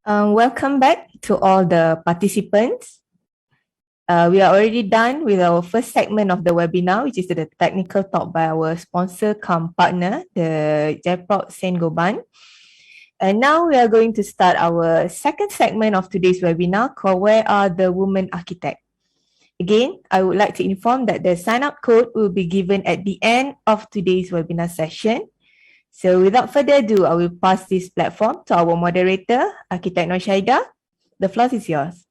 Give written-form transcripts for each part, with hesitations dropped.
Welcome back to all the participants. We are already done with our first segment of the webinar, which is the technical talk by our sponsor cum partner, the Jaipur Saint Goban. And now we are going to start our second segment of today's webinar called Where Are the Women Architects? Again, I would like to inform that the sign-up code will be given at the end of today's webinar session. So without further ado, I will pass this platform to our moderator, Architect Nur Shahida. The floor is yours.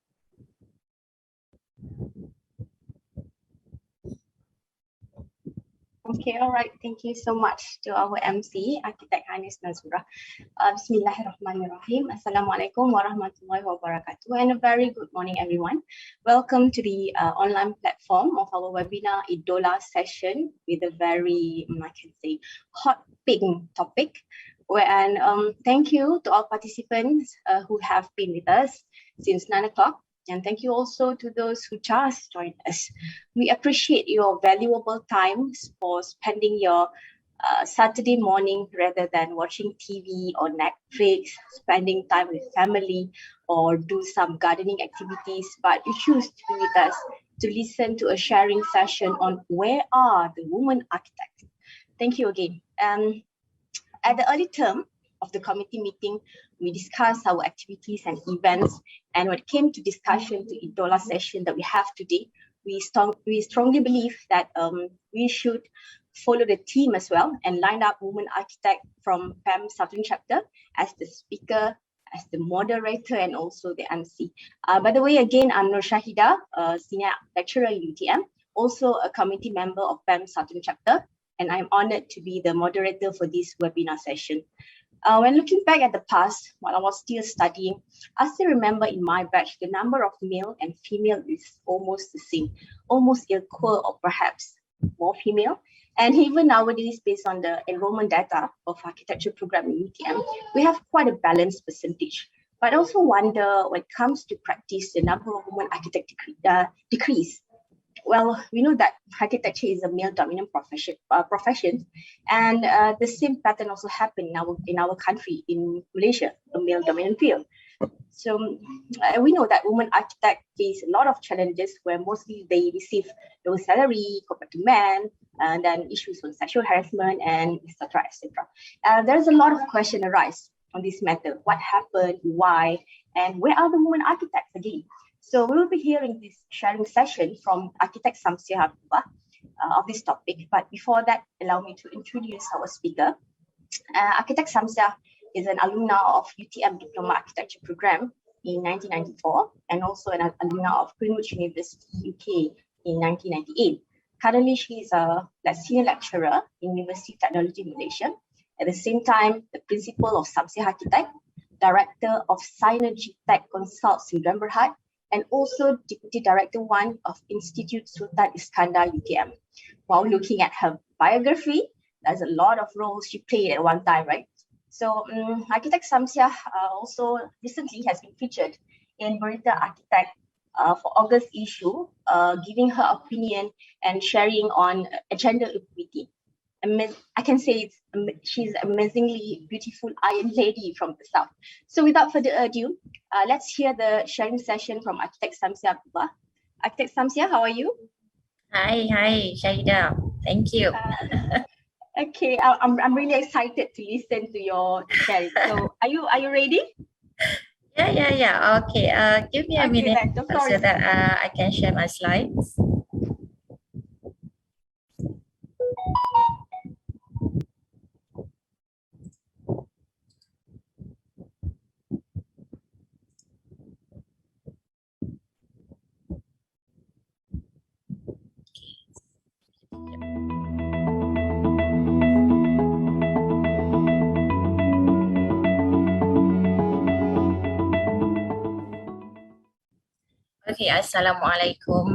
Okay, all right. Thank you so much to our MC, Architect Hanis Nazura. Bismillahirrahmanirrahim. Assalamualaikum warahmatullahi wabarakatuh. And a very good morning, everyone. Welcome to the online platform of our webinar IDOL.Ar session with a very, I can say, hot pink topic. And thank you to all participants who have been with us since 9 o'clock. And thank you also to those who just joined us. We appreciate your valuable time for spending your Saturday morning rather than watching TV or Netflix, spending time with family or do some gardening activities, but you choose to be with us to listen to a sharing session on where are the women architects. Thank you again. At the early term of the committee meeting, we discussed our activities and events, and when it came to discussion to IDOL.Ar session that we have today, we strongly believe that we should follow the theme as well and line up women architect from PAMSo chapter as the speaker, as the moderator, and also the MC. By the way, again, I'm Nur Shahida, senior lecturer in UTM, also a committee member of PAMSo chapter, and I'm honored to be the moderator for this webinar session. When looking back at the past, while I was still studying, I still remember in my batch, the number of male and female is almost the same, almost equal or perhaps more female. And even nowadays, based on the enrollment data of architecture program in UTM, we have quite a balanced percentage. But I also wonder when it comes to practice, the number of women architects decrease. Well, we know that architecture is a male-dominant profession, and the same pattern also happened in our country, in Malaysia, a male-dominant field. So we know that women architects face a lot of challenges where mostly they receive low salary compared to men, and then issues on sexual harassment, and etc. etc. There's a lot of questions arise on this matter. What happened? Why? And where are the women architects again? So we will be hearing this sharing session from Architect SAMSIAH of this topic. But before that, allow me to introduce our speaker. Architect SAMSIAH is an alumna of UTM Diploma Architecture Program in 1994 and also an alumna of Greenwich University, UK in 1998. Currently, she is a senior lecturer in University of Technology Malaysia. At the same time, the principal of SAMSIAH Architect, director of Synergy Tech Consults in Berhad, and also Deputy Director 1 of Institute Sultan Iskandar UTM. While looking at her biography, there's a lot of roles she played at one time, right? So Architect SAMSIAH also recently has been featured in Berita Architect for August issue, giving her opinion and sharing on gender equity. I can say she's an amazingly beautiful Iron lady from the south. So without further ado, let's hear the sharing session from Architect SAMSIAH. Architect SAMSIAH, how are you? Hi, Shahida. Thank you. Okay, I'm really excited to listen to your sharing. So are you ready? Yeah. Okay. Give me a minute so that I can share my slides. Okay, Assalamualaikum.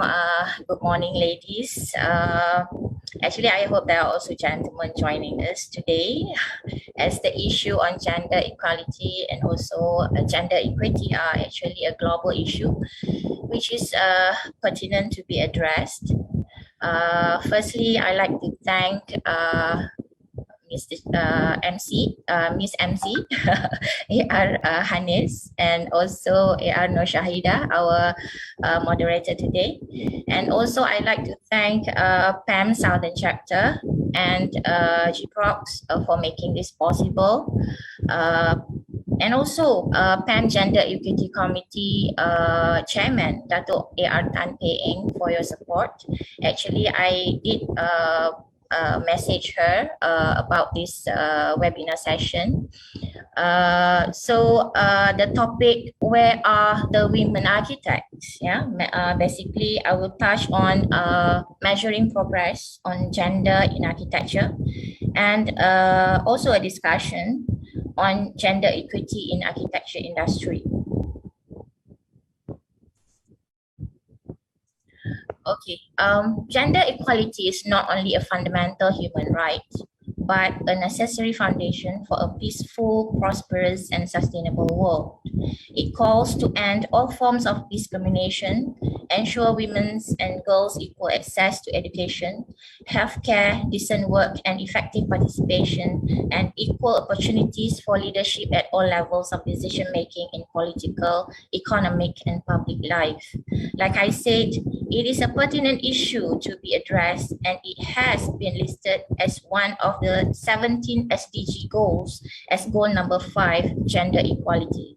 Good morning, ladies. Actually, I hope there are also gentlemen joining us today, as the issue on gender equality and also gender equity are actually a global issue, which is pertinent to be addressed. Firstly, I'd like to thank Miss MC, AR Hanis, and also AR Nur Shahida, our moderator today. And also I'd like to thank PAM Southern Chapter and GPROX for making this possible. And also PAM Gender Equity Committee Chairman, Dato' AR Tan Pei Eng, for your support. Actually, I did message her about this webinar session. So the topic, where are the women architects? Yeah, basically I will touch on measuring progress on gender in architecture, and also a discussion on gender equity in architecture industry. Okay, gender equality is not only a fundamental human right, but a necessary foundation for a peaceful, prosperous, and sustainable world. It calls to end all forms of discrimination, ensure women's and girls' equal access to education, healthcare, decent work, and effective participation, and equal opportunities for leadership at all levels of decision-making in political, economic, and public life. Like I said, it is a pertinent issue to be addressed, and it has been listed as one of the 17 SDG goals as goal number 5, gender equality.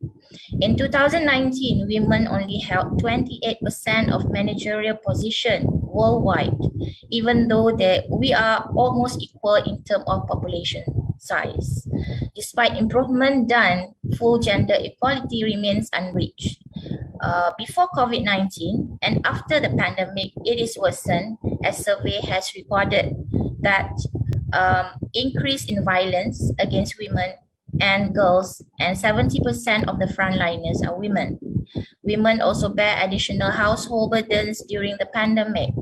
In 2019, women only held 28% of managerial positions worldwide, even though we are almost equal in terms of population size. Despite improvement done, full gender equality remains unreached. Before COVID-19 and after the pandemic, it is worsened, as survey has recorded that increase in violence against women and girls, and 70% of the frontliners are women. Women also bear additional household burdens during the pandemic.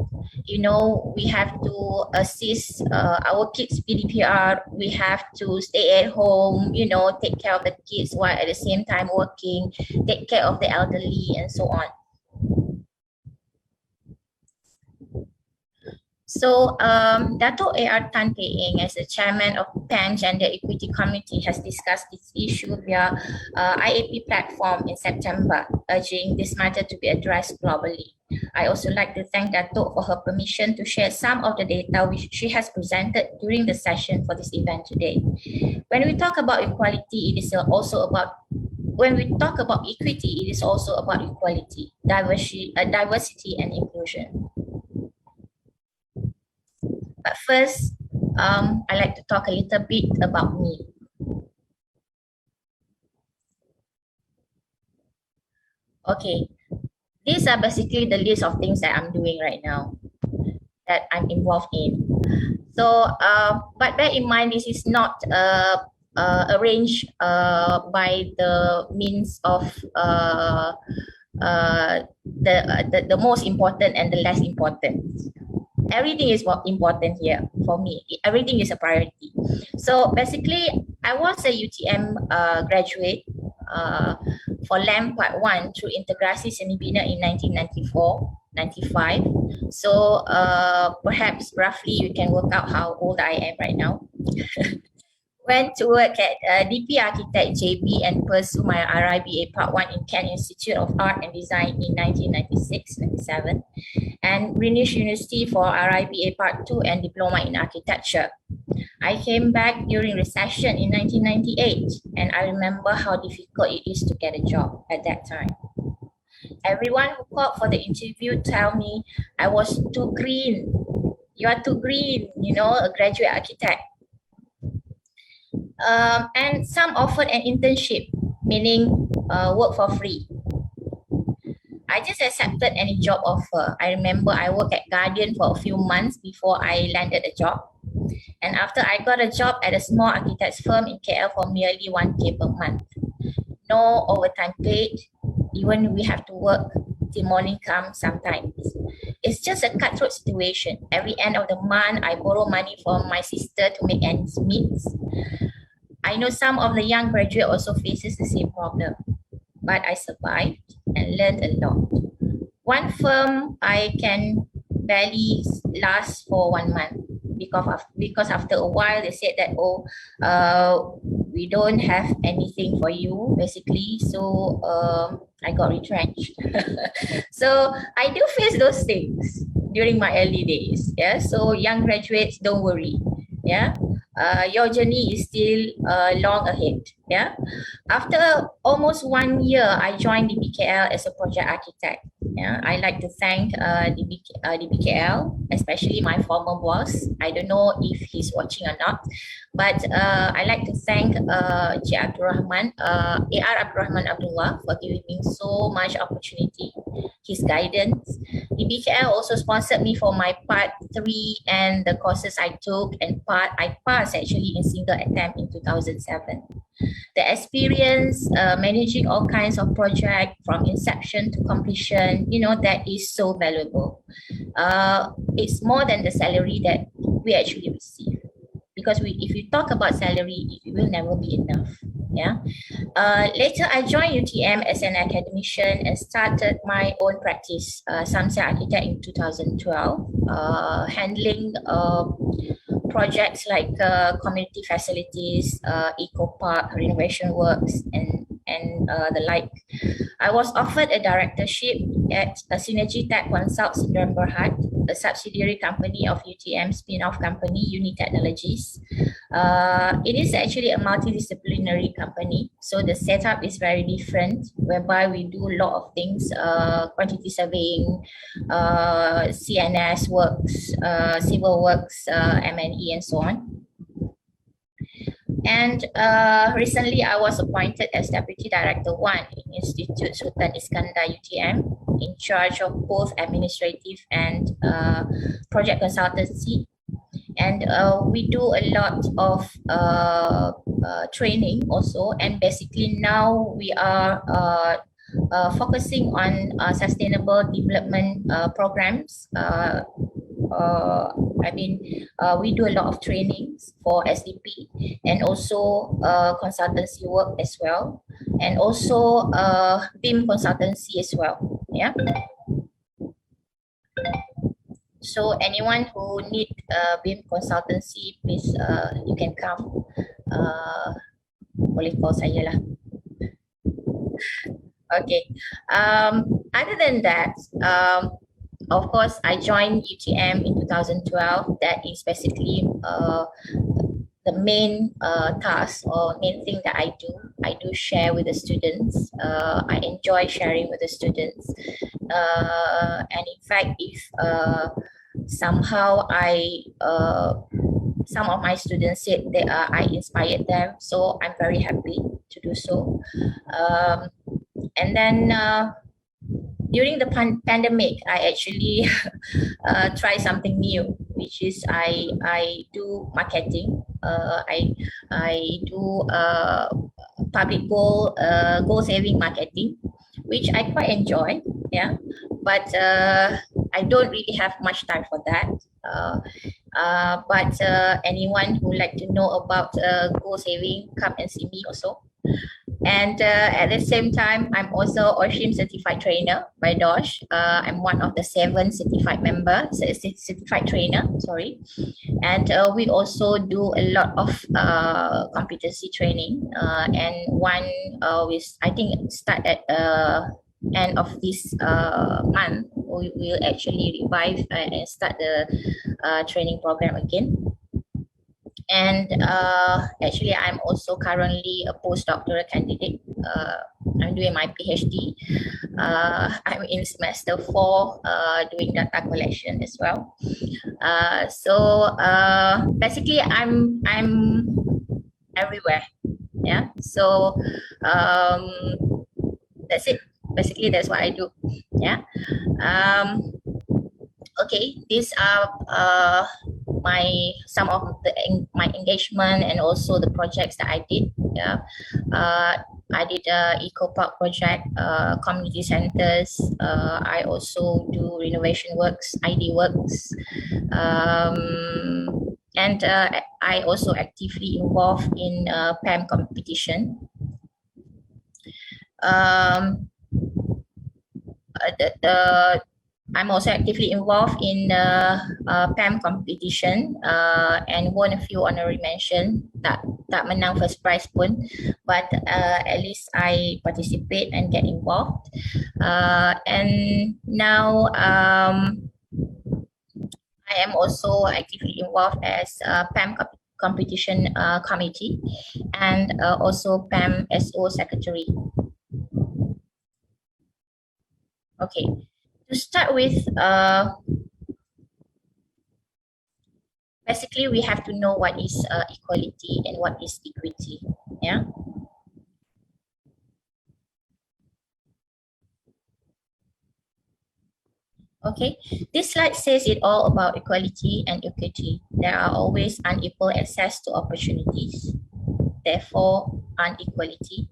You know, we have to assist our kids' PDPR, we have to stay at home, you know, take care of the kids while at the same time working, take care of the elderly, and so on. So Dato' AR Tan Pei Eng, as the chairman of PAM Gender Equity Committee, has discussed this issue via IAP platform in September, urging this matter to be addressed globally. I also like to thank Dato' for her permission to share some of the data which she has presented during the session for this event today. When we talk about equality, it is also about, when we talk about equity, it is also about equality, diversity and inclusion. But first, I'd like to talk a little bit about me. Okay, these are basically the list of things that I'm doing right now, that I'm involved in. So, but bear in mind, this is not arranged by the means of the most important and the less important. Everything is important here for me. Everything is a priority. So basically, I was a UTM graduate for LAM Part 1 through Integrasi Seni Bina in 1994-95. So perhaps roughly you can work out how old I am right now. Went to work at DP Architect JB and pursue my RIBA Part 1 in Kent Institute of Art and Design in 1996-97, and Greenwich University for RIBA Part 2 and Diploma in Architecture. I came back during recession in 1998, and I remember how difficult it is to get a job at that time. Everyone who called for the interview tell me I was too green. You are too green, you know, a graduate architect. And some offered an internship, meaning work for free. I just accepted any job offer. I remember I worked at Guardian for a few months before I landed a job. And after I got a job at a small architect's firm in KL for merely 1K per month. No overtime paid, even we have to work till morning come sometimes. It's just a cutthroat situation. Every end of the month, I borrow money from my sister to make ends meet. I know some of the young graduate also faces the same problem, but I survived and learned a lot. One firm I can barely last for 1 month. because after a while they said that, oh, we don't have anything for you, basically. So I got retrenched. So I do face those things during my early days. Yeah. So young graduates, don't worry. Yeah. Your journey is still long ahead. Yeah. After almost 1 year, I joined DBKL as a project architect. Yeah, I like to thank DBKL, especially my former boss. I don't know if he's watching or not, but I like to thank Cik Abdul Rahman, AR Abdul Rahman Abdullah, for giving me so much opportunity, his guidance. DBKL also sponsored me for my part 3 and the courses I took, and I passed actually in single attempt in 2007. The experience managing all kinds of projects from inception to completion, that is so valuable. It's more than the salary that we actually receive, because if you talk about salary, it will never be enough. Yeah. Later, I joined UTM as an academician and started my own practice, SAMSIAH Architect, in 2012, handling projects like community facilities, eco park, renovation works, and the like. I was offered a directorship at a Synergy Tech Consults in Berhad, a subsidiary company of UTM spin-off company, Uni Technologies. It is actually a multidisciplinary company, so the setup is very different, whereby we do a lot of things, quantity surveying, CNS works, civil works, M&E, and so on. And recently, I was appointed as Deputy Director 1 in Institute Sultan Iskandar UTM, in charge of both administrative and project consultancy. And we do a lot of training also. And basically now we are focusing on sustainable development programs. We do a lot of trainings for SDP and also consultancy work as well, and also BIM consultancy as well. Yeah. So anyone who need BIM consultancy, please you can come. Boleh call saya lah. Okay. Other than that, of course, I joined UTM in 2012. That is basically the main task or main thing that I do. I do share with the students. I enjoy sharing with the students. And in fact, if somehow some of my students said that I inspired them, so I'm very happy to do so. And then during the pandemic, I actually try something new, which is I do marketing. I do public goal saving marketing, which I quite enjoy. Yeah, but I don't really have much time for that. But anyone who like to know about goal saving, come and see me also. And at the same time, I'm also OSHIM certified trainer by DOSH. I'm one of the 7 certified members, certified trainer, sorry. And we also do a lot of competency training. And one I think start at end of this month, we will actually revive and start the training program again. And actually, I'm also currently a postdoctoral candidate. I'm doing my PhD. I'm in semester 4, doing data collection as well. So basically, I'm everywhere. Yeah. So that's it. Basically, that's what I do. Yeah. Okay. These are some of my engagement and also the projects that I did. Yeah, I did eco park project, community centers. I also do renovation works, ID works, and I also actively involved in PAM competition. I'm also actively involved in the PAM competition and won a few honorary mention. Tak menang first prize pun, but at least I participate and get involved. And now I am also actively involved as PAM competition committee and also PAMSo secretary. Okay, to start with, basically we have to know what is equality and what is equity. Yeah. Okay, this slide says it all about equality and equity. There are always unequal access to opportunities, therefore inequality.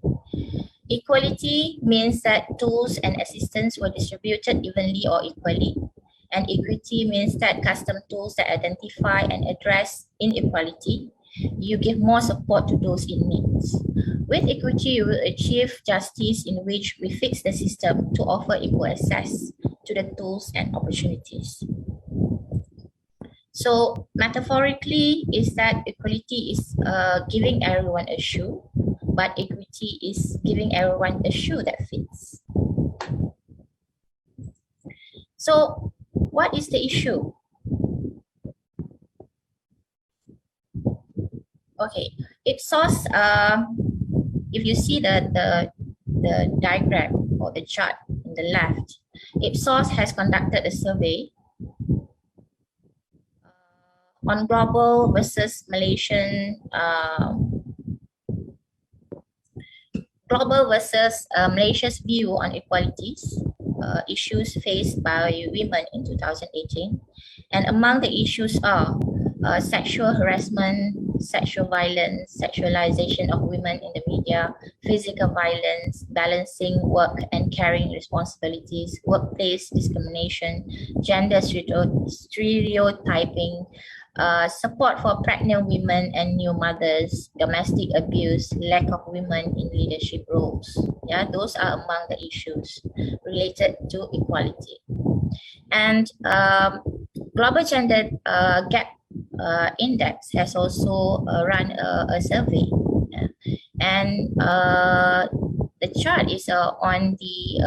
Equality means that tools and assistance were distributed evenly or equally. And equity means that custom tools that identify and address inequality, you give more support to those in need. With equity, you will achieve justice in which we fix the system to offer equal access to the tools and opportunities. So metaphorically is that equality is giving everyone a shoe, but equity is giving everyone a shoe that fits. So what is the issue? Okay, Ipsos, if you see the diagram or the chart on the left, Ipsos has conducted a survey on global versus Malaysian Malaysia's view on equalities, issues faced by women in 2018. And among the issues are sexual harassment, sexual violence, sexualization of women in the media, physical violence, balancing work and caring responsibilities, workplace discrimination, gender stereotyping, support for pregnant women and new mothers, domestic abuse, lack of women in leadership roles. Yeah, those are among the issues related to equality. And Global Gender Gap Index has also run a survey. Yeah. And the chart is on the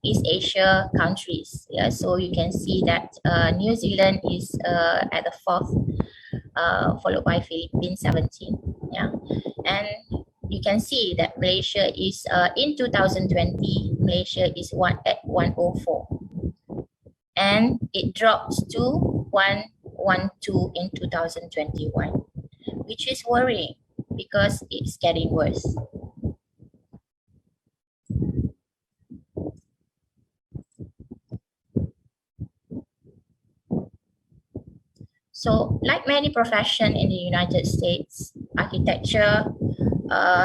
East Asia countries. Yeah, so you can see that New Zealand is at the 4th, followed by Philippines 17. Yeah, and you can see that Malaysia is in 2020. Malaysia is at 104, and it drops to 112 in 2021, which is worrying because it's getting worse. So, like many professions in the United States, architecture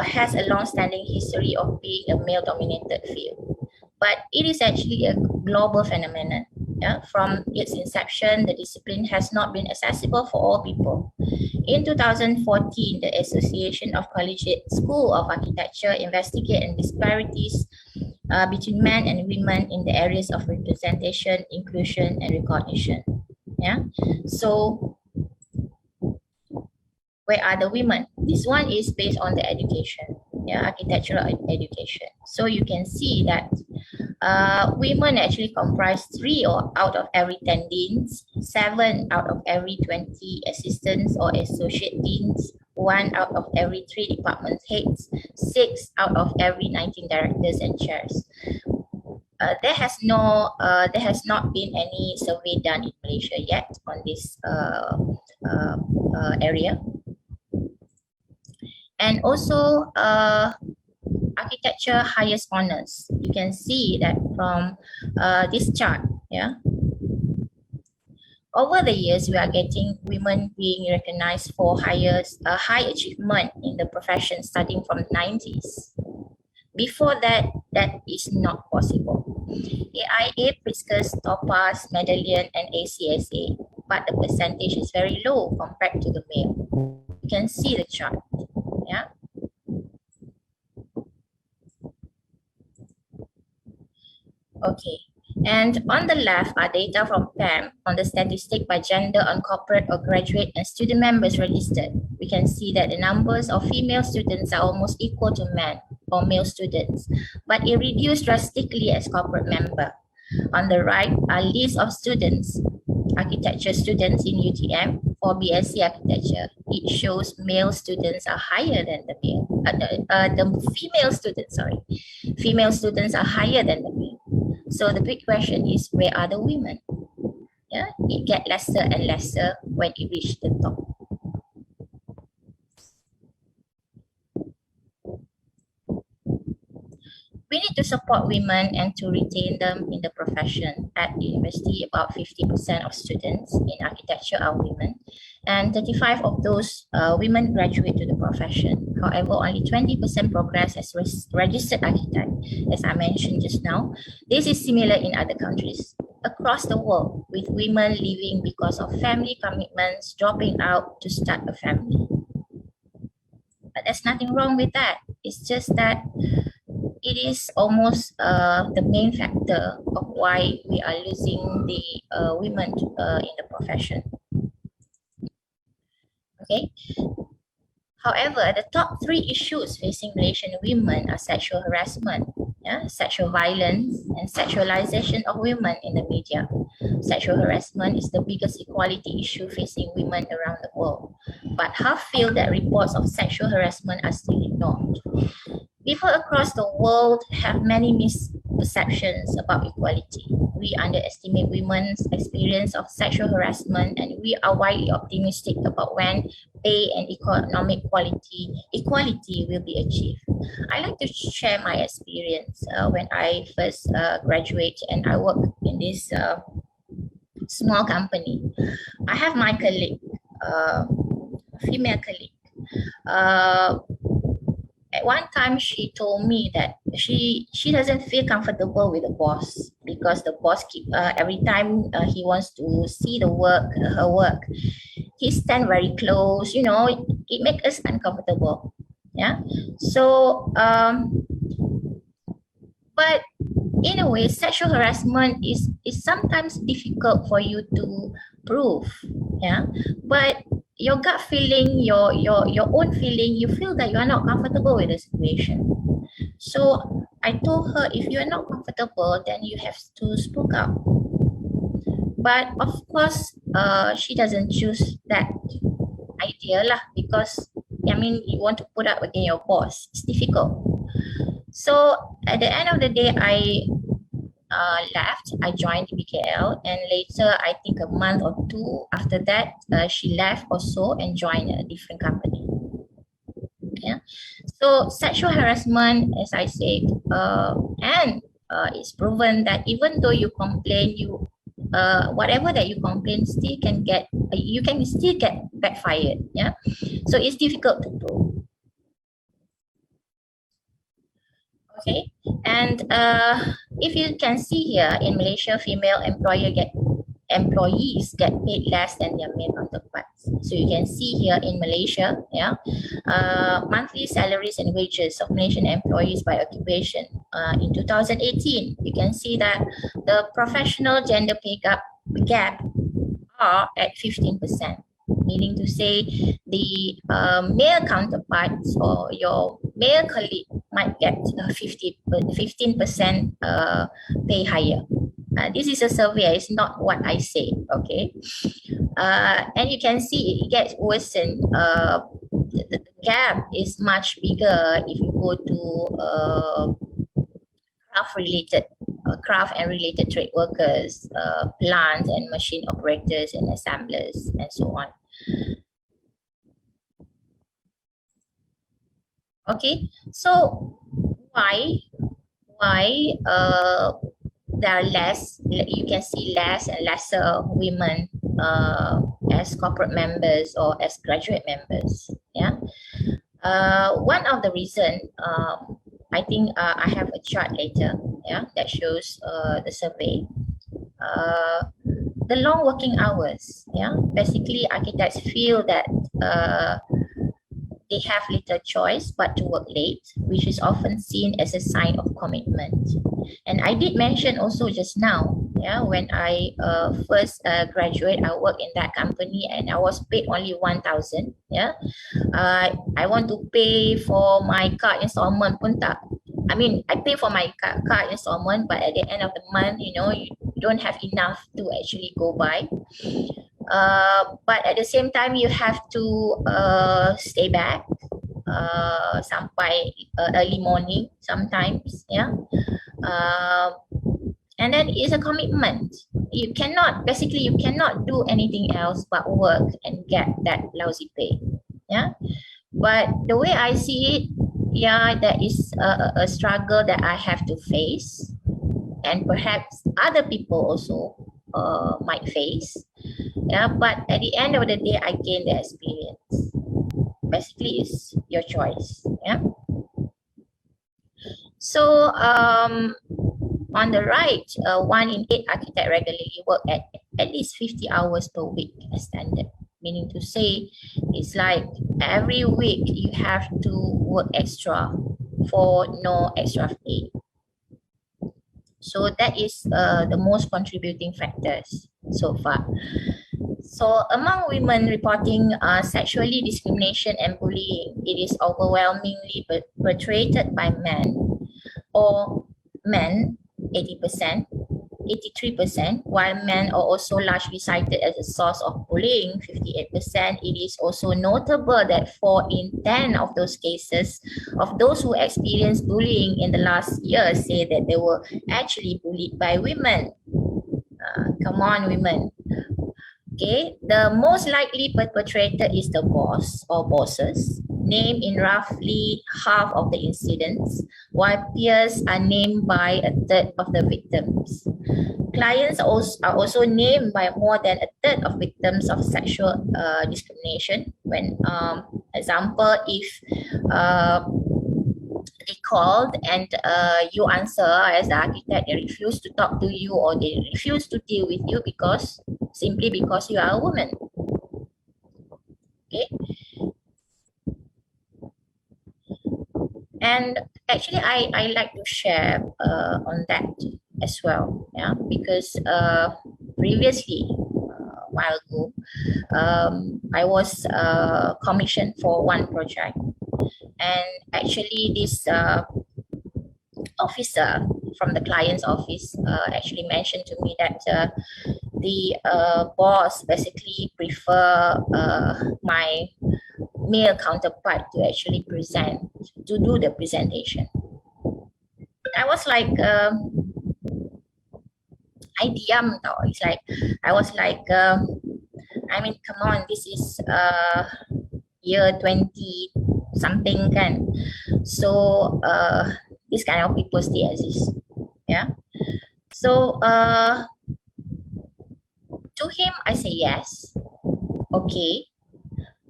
has a long-standing history of being a male-dominated field. But it is actually a global phenomenon. Yeah? From its inception, the discipline has not been accessible for all people. In 2014, the Association of Collegiate School of Architecture investigated disparities between men and women in the areas of representation, inclusion, and recognition. Yeah, so where are the women? This one is based on the education, yeah, architectural education. So you can see that women actually comprise 3 out of every 10 deans, 7 out of every 20 assistants or associate deans, 1 out of every 3 department heads, 6 out of every 19 directors and chairs. There has not been any survey done in Malaysia yet on this area. And also architecture highest honors. You can see that from this chart. Yeah. Over the years, we are getting women being recognized for high achievement in the profession starting from the 90s. Before that, that is not possible. AIA, Pritzker's, Topaz, Medallion, and ACSA, but the percentage is very low compared to the male. You can see the chart. Yeah. Okay. And on the left are data from PAM on the statistic by gender on corporate or graduate and student members registered. We can see that the numbers of female students are almost equal to men or male students, but it reduced drastically as corporate member. On the right are lists of students, architecture students in UTM for BSc architecture. It shows male students are higher than the female students, female students are higher than the male. So the big question is, where are the women? Yeah, it gets lesser and lesser when it reaches the top. We need to support women and to retain them in the profession. At the university, about 50% of students in architecture are women, and 35% of those women graduate to the profession. However, only 20% progress as registered architect, as I mentioned just now. This is similar in other countries across the world, with women leaving because of family commitments, dropping out to start a family. But there's nothing wrong with that. It's just that it is almost the main factor of why we are losing the women in the profession. Okay. However, the top 3 issues facing Malaysian women are sexual harassment, sexual violence, and sexualization of women in the media. Sexual harassment is the biggest equality issue facing women around the world, but half feel that reports of sexual harassment are still ignored. People across the world have many misperceptions about equality. We underestimate women's experience of sexual harassment, and we are widely optimistic about when pay and economic equality will be achieved. I like to share my experience when I first graduated and I work in this small company. I have my colleague, female colleague. At one time, she told me that she doesn't feel comfortable with the boss because the boss every time he wants to see her work, he stand very close. You know, it makes us uncomfortable. Yeah. So, but in a way, sexual harassment is sometimes difficult for you to prove. Yeah. But your gut feeling, your own feeling, you feel that you are not comfortable with the situation. So I told her, if you are not comfortable, then you have to speak up. But of course, she doesn't choose that idea lah, because I mean, you want to put up against your boss. It's difficult. So at the end of the day, I left. I joined BKL, and later, I think a month or 2 after that, she left also and joined a different company. Yeah. So sexual harassment, as I said, and it's proven that even though you complain, whatever that you complain still can get, you can still get backfired. Yeah. So it's difficult to prove. Okay, and if you can see here in Malaysia, female employees get paid less than their male counterparts. So you can see here in Malaysia, monthly salaries and wages of Malaysian employees by occupation. In 2018, you can see that the professional gender pay gap are at 15%. Meaning to say the male counterparts or your male colleague might get 15% pay higher. This is a survey, it's not what I say, okay? And you can see it gets worsened. The gap is much bigger if you go to craft and related trade workers, plant and machine operators and assemblers, and so on. Okay, so why there are less, you can see less and lesser women as corporate members or as graduate members? Yeah, one of the reason, I think I have a chart later, that shows the survey. The long working hours, basically architects feel that they have little choice but to work late, which is often seen as a sign of commitment. And I did mention also just now, yeah, when I first graduate, I worked in that company and I was paid only 1,000. Yeah, I want to pay for my car installment pun tak. I mean, I pay for my car installment, but at the end of the month, you know, you don't have enough to actually go by. But at the same time, you have to stay back sampai early morning sometimes, yeah. And then it's a commitment. You cannot do anything else but work and get that lousy pay, yeah. But the way I see it, yeah, that is a struggle that I have to face, and perhaps other people also might face. Yeah, but at the end of the day, I gain the experience. Basically, it's your choice. Yeah. So on the right, 1 in 8 architects regularly work at least 50 hours per week as standard. Meaning to say, it's like every week you have to work extra for no extra pay. So that is the most contributing factors so far. So among women reporting sexually discrimination and bullying, it is overwhelmingly perpetrated by men, or men 80%, 83%, while men are also largely cited as a source of bullying, 58%. It is also notable that 4 in 10 of those cases of those who experienced bullying in the last year say that they were actually bullied by women. Come on, women. Okay, the most likely perpetrator is the boss or bosses, named in roughly half of the incidents, while peers are named by a third of the victims. Clients are also named by more than a third of victims of sexual discrimination. When, example, if they called and you answer as the architect, they refuse to talk to you or they refuse to deal with you simply because you are a woman. Okay. And actually, I like to share on that as well, yeah, because previously, a while ago, I was commissioned for one project, and actually this officer from the client's office actually mentioned to me that the boss basically prefer my male counterpart to actually do the presentation. I was like, I diam tau. It's like, I was like, I mean, come on, this is year 20 something kan. So this kind of people still exist. Yeah. So to him, I say yes. Okay.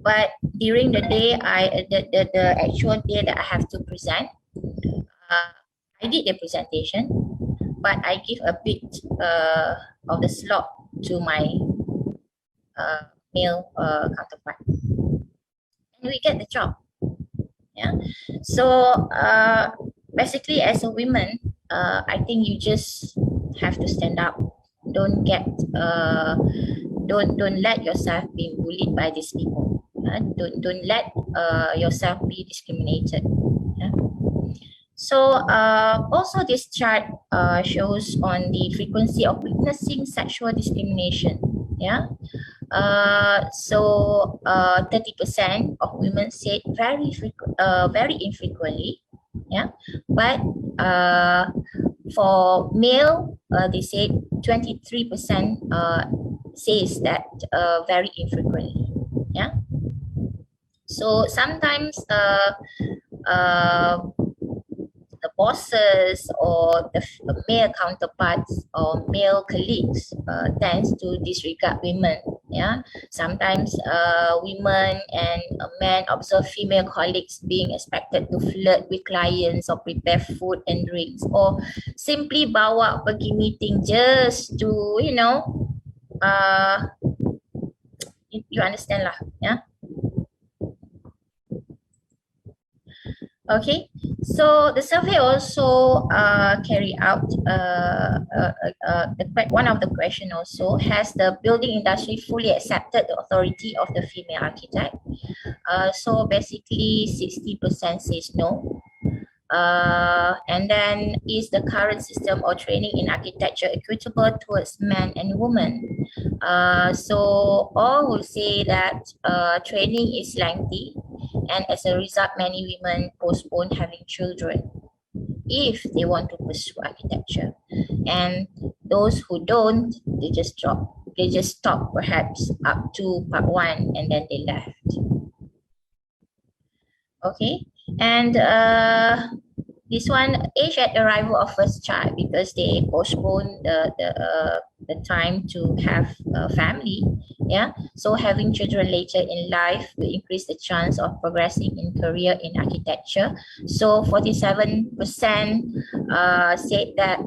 But during the day, the actual day that I have to present, I did the presentation, but I give a bit of the slot to my male counterpart, and we get the job. Yeah. So basically, as a woman, I think you just have to stand up. Don't let yourself be bullied by these people. Don't let yourself be discriminated. Yeah. So also this chart shows on the frequency of witnessing sexual discrimination. Yeah. So 30% of women said very infrequently. Yeah. But for male, they said 23% says that very infrequently. Yeah. So sometimes the bosses or the male counterparts or male colleagues tends to disregard women. Yeah, sometimes women and men observe female colleagues being expected to flirt with clients or prepare food and drinks, or simply bawa pergi meeting just to, you know, you understand lah, yeah. Okay, so the survey also carry out one of the question also, has the building industry fully accepted the authority of the female architect? So basically 60% says no. And then, is the current system or training in architecture equitable towards men and women? So all will say that training is lengthy, and as a result, many women postpone having children if they want to pursue architecture. And those who don't, they just drop. They just stop perhaps up to part 1 and then they left. Okay, and this one, age at arrival of first child, because they postpone the time to have a family. Yeah, so having children later in life will increase the chance of progressing in career in architecture. So 47% said that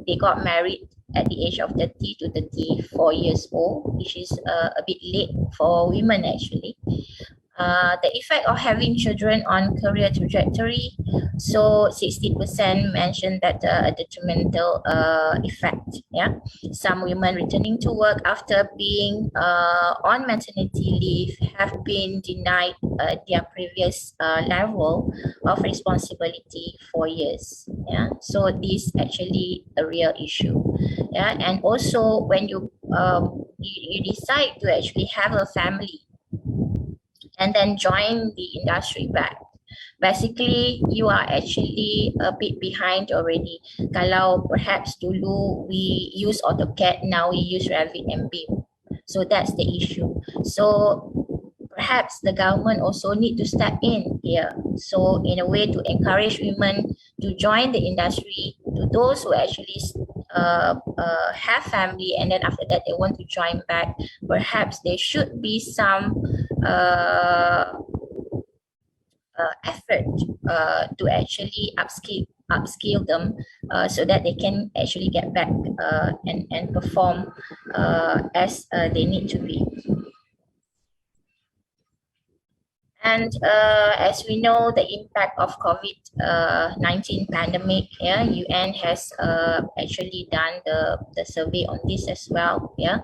they got married at the age of 30 to 34 years old, which is a bit late for women actually. The effect of having children on career trajectory. So 60% mentioned that a detrimental effect. Yeah, some women returning to work after being on maternity leave have been denied their previous level of responsibility for years. Yeah, so this actually a real issue. Yeah, and also when you decide to actually have a family and then join the industry back. Basically, you are actually a bit behind already. Kalau perhaps dulu we use AutoCAD, now we use Revit and BIM. So that's the issue. So perhaps the government also need to step in here. So in a way to encourage women to join the industry, to those who actually have family and then after that they want to join back, perhaps there should be some effort to actually upskill them so that they can actually get back and perform as they need to be. And as we know, the impact of COVID-19 pandemic, yeah, UN has actually done the survey on this as well. Yeah,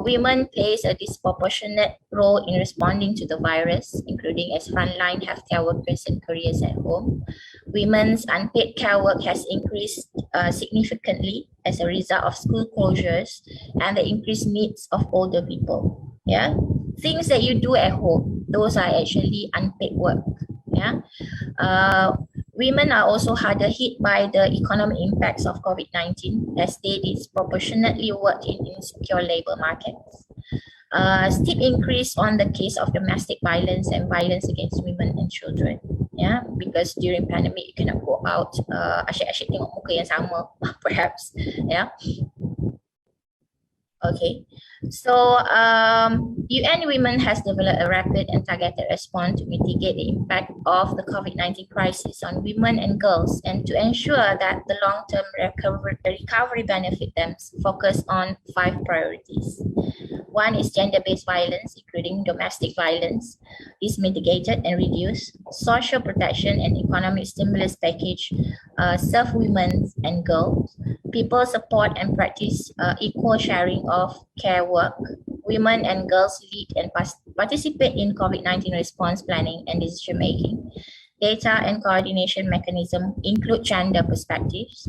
women plays a disproportionate role in responding to the virus, including as frontline healthcare workers and careers at home. Women's unpaid care work has increased significantly as a result of school closures and the increased needs of older people. Yeah, things that you do at home, those are actually unpaid work. Yeah, women are also harder hit by the economic impacts of COVID-19 as they disproportionately work in insecure labor markets. Steep increase on the case of domestic violence and violence against women and children. Yeah, because during pandemic you cannot go out. Asyik-asyik tengok muka yang sama, perhaps. Yeah. Okay, so UN Women has developed a rapid and targeted response to mitigate the impact of the COVID-19 crisis on women and girls and to ensure that the long-term recovery benefit them. Focus on 5 priorities. One is gender-based violence, including domestic violence, is mitigated and reduced. Social protection and economic stimulus package serve women and girls. People support and practice equal sharing of care work. Women and girls lead and participate in COVID-19 response planning and decision making. Data and coordination mechanism include gender perspectives.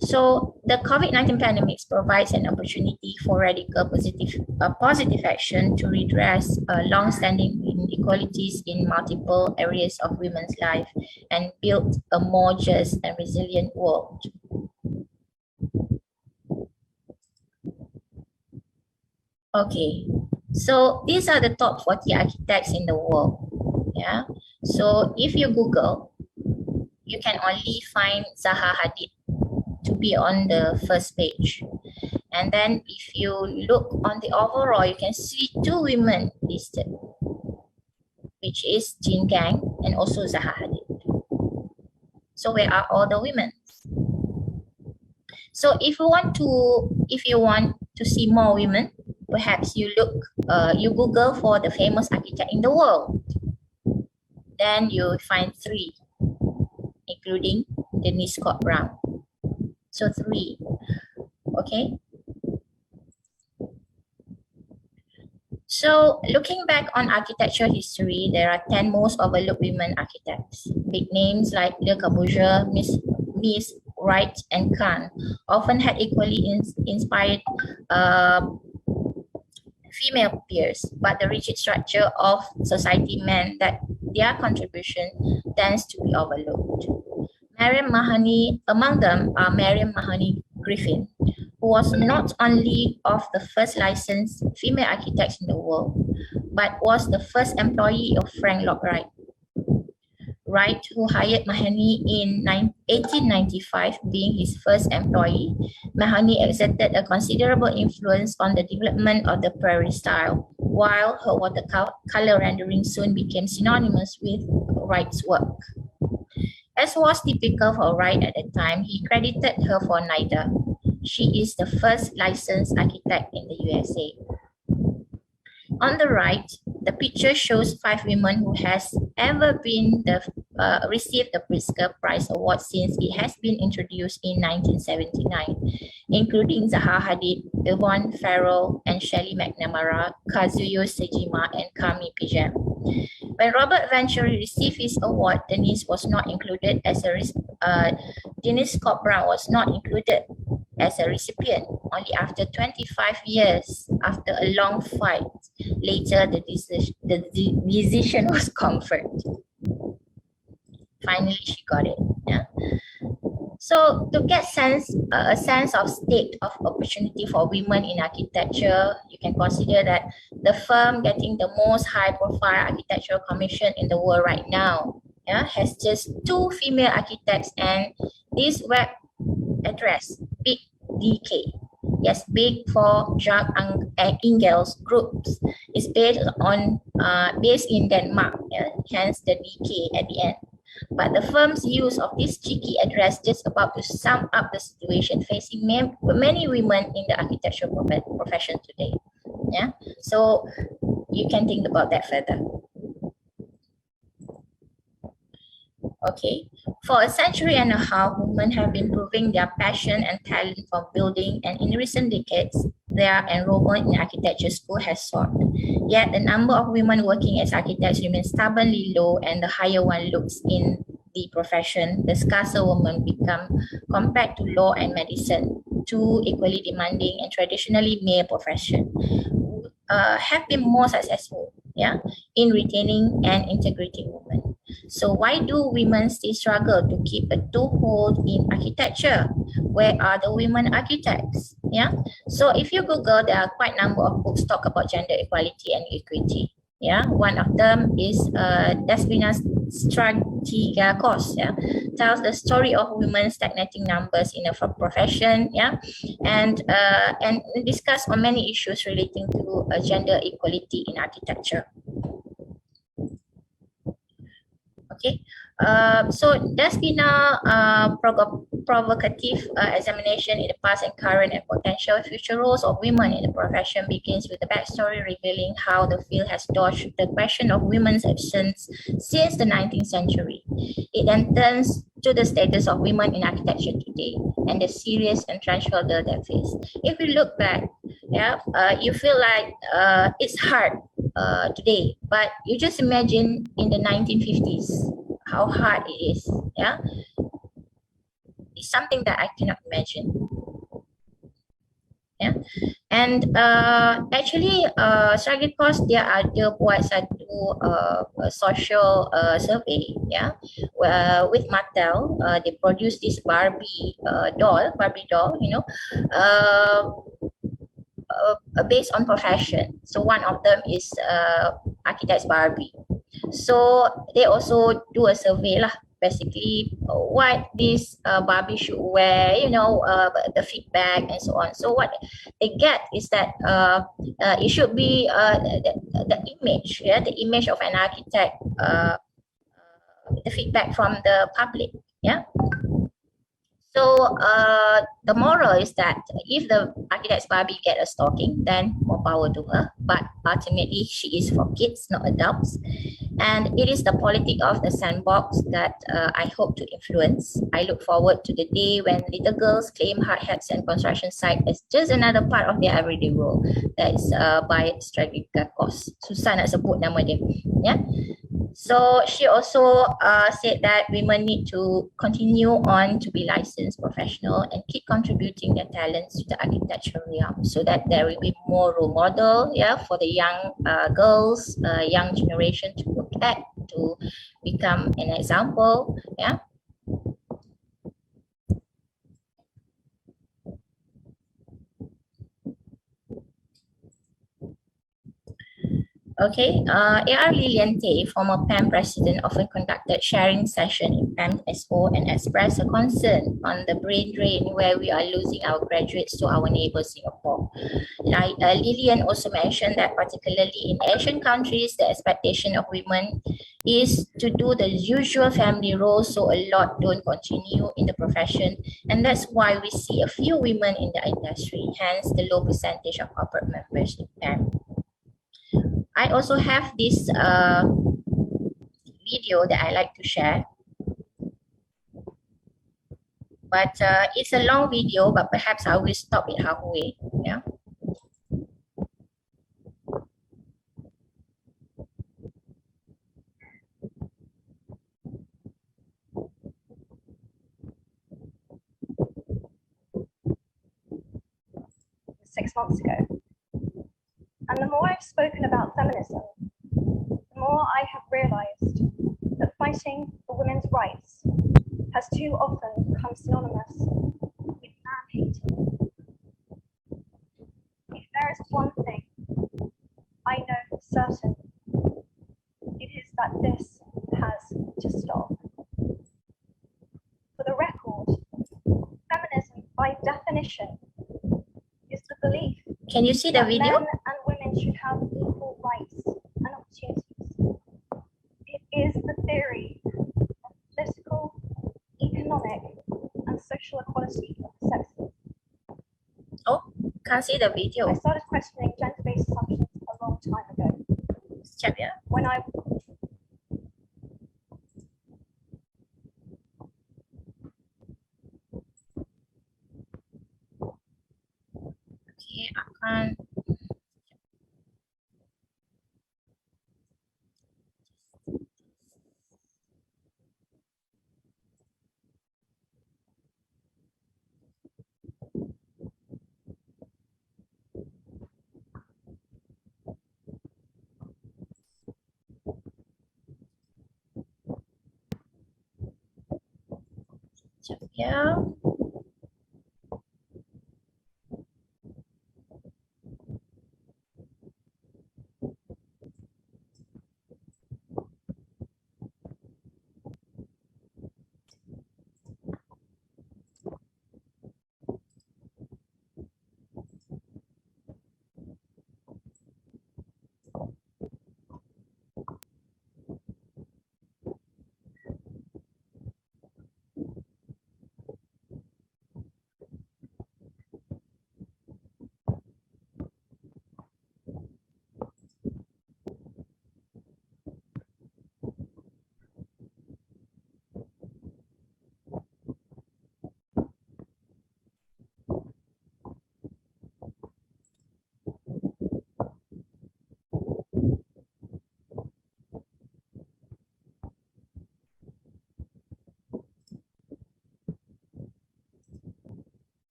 So the COVID-19 pandemic provides an opportunity for radical positive action to redress long-standing inequalities in multiple areas of women's life and build a more just and resilient world. Okay, so these are the top 40 architects in the world. Yeah, so if you Google, you can only find Zaha Hadid to be on the first page. And then if you look on the overall, you can see 2 women listed, which is Jean Gang and also Zaha Hadid. So where are all the women? So if you want to see more women, perhaps you Google for the famous architect in the world. then you find 3, including Denise Scott Brown. So 3, okay? So looking back on architecture history, there are 10 most overlooked women architects. Big names like Le Corbusier, Miss Wright, and Kahn often had equally inspired female peers, but the rigid structure of society meant that their contribution tends to be overlooked. Mariam Mahoney, among them are Mariam Mahoney Griffin, who was not only of the first licensed female architects in the world, but was the first employee of Frank Lloyd Wright. Wright, who hired Mahoney in 1895, being his first employee, Mahoney exerted a considerable influence on the development of the prairie style, while her watercolor rendering soon became synonymous with Wright's work. As was typical for Wright at the time, he credited her for neither. She is the first licensed architect in the USA. On the right, the picture shows 5 women who has ever been received the Pritzker Prize Award since it has been introduced in 1979, including Zaha Hadid, Yvonne Farrell, and Shelley McNamara, Kazuyo Sejima, and Kami Pijam. When Robert Venturi received his award, Denise was not included as a Denise Scott Brown was not included as a recipient. Only after 25 years, after a long fight, later the decision was confirmed. Finally, she got it. Yeah. So to get a sense of state of opportunity for women in architecture, you can consider that the firm getting the most high-profile architectural commission in the world right now, has just 2 female architects, and this web address, Big DK, yes, big for Jacques Engel's groups, is based in Denmark, hence the DK at the end. But the firm's use of this cheeky address just about to sum up the situation facing many women in the architectural profession today. Yeah, so you can think about that further. Okay, for a century and a half, women have been proving their passion and talent for building, and in recent decades, their enrollment in architecture school has soared. Yet the number of women working as architects remains stubbornly low, and the higher one looks in the profession, the scarcer women become, compared to law and medicine, 2 equally demanding and traditionally male professions, have been more successful, in retaining and integrating women. So why do women still struggle to keep a toehold in architecture? Where are the women architects? Yeah. So if you Google, there are quite a number of books talk about gender equality and equity. Yeah. One of them is Despina Stratigakos. Yeah. Tells the story of women stagnating numbers in a profession. Yeah. And discuss on many issues relating to gender equality in architecture. Okay, so there's been a provocative examination in the past and current and potential future roles of women in the profession begins with the backstory revealing how the field has dodged the question of women's absence since the 19th century. It then turns to the status of women in architecture today and the serious and threshold they face. If we look back, you feel like it's hard today, but you just imagine in the 1950s how hard it is. Yeah, it's something that I cannot imagine. Yeah, and actually, Stragikos dia ada buat satu social survey, with Mattel. They produced this Barbie doll, based on profession. So one of them is architects Barbie. So they also do a survey lah, basically what this Barbie should wear, the feedback and so on. So what they get is that it should be the image, the image of an architect, the feedback from the public, So the moral is that if the architect's Barbie get a stocking, then more power to her. But ultimately, she is for kids, not adults. And it is the politic of the sandbox that I hope to influence. I look forward to the day when little girls claim hard hats and construction site as just another part of their everyday world. That is by Strategica Course. Susah nak sebut nama dia. Yeah. So she also said that women need to continue on to be licensed professional and keep contributing their talents to the architectural realm so that there will be more role model, yeah, for the young girls, young generation to look at, to become an example, yeah. Okay, AR Lilian Tay, former PAM president, often conducted sharing session in PAMSo and expressed a concern on the brain drain where we are losing our graduates to our neighbor Singapore. Lilian also mentioned that particularly in Asian countries, the expectation of women is to do the usual family roles, so a lot don't continue in the profession, and that's why we see a few women in the industry, hence the low percentage of corporate members in PAM. I also have this video that I like to share, but it's a long video, but perhaps I will stop it halfway. Yeah. Six months ago. And the more I've spoken about feminism, the more I have realized that fighting for women's rights has too often become synonymous with man-hating. If there is one thing I know for certain, it is that this has to stop. For the record, feminism by definition is the belief Can you see the that video? men and women should have equal rights and opportunities. It is the theory of political, economic, and social equality of the sexes. Oh, can't see the I video. started questioning gender-based assumptions a long time ago. Check, yeah. When I Okay, I can't. Check, yeah.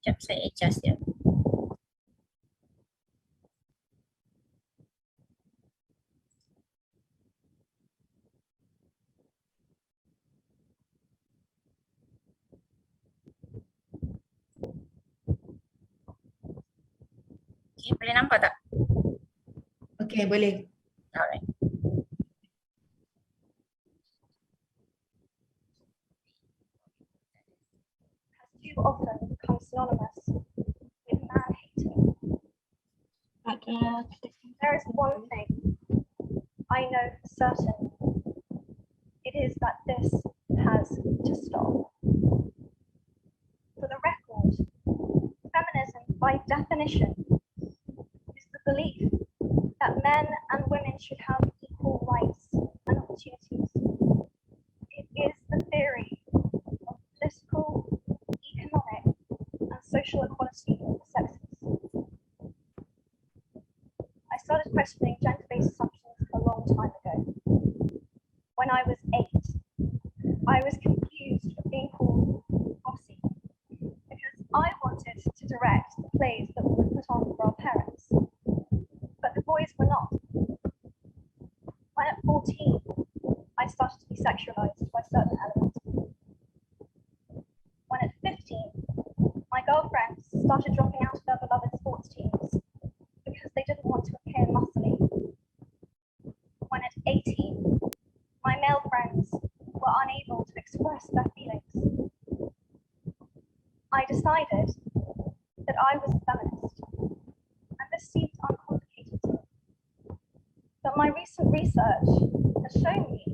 Sekejap saya adjust ya. Okay, boleh nampak tak? Okay, boleh. Alright. has too often become synonymous with man-hating. There is one thing I know for certain. It is that this has to stop. For the record, feminism, by definition, is the belief that men and women should have equal rights and opportunities. It is the theory of political, economic, and social equality of the sexes. I started questioning gender-based assumptions a long time ago. When I was 8, I was confused of being called bossy because I wanted to direct the plays that we would put on for our parents, but the boys were not. When at 14, I started to be sexualized by certain elements. When at 15, my girlfriends started dropping out of their beloved sports teams because they didn't want to appear muscly. When at 18, my male friends were unable to express their feelings. I decided that I was a feminist, and this seemed uncomplicated to me. But my recent research has shown me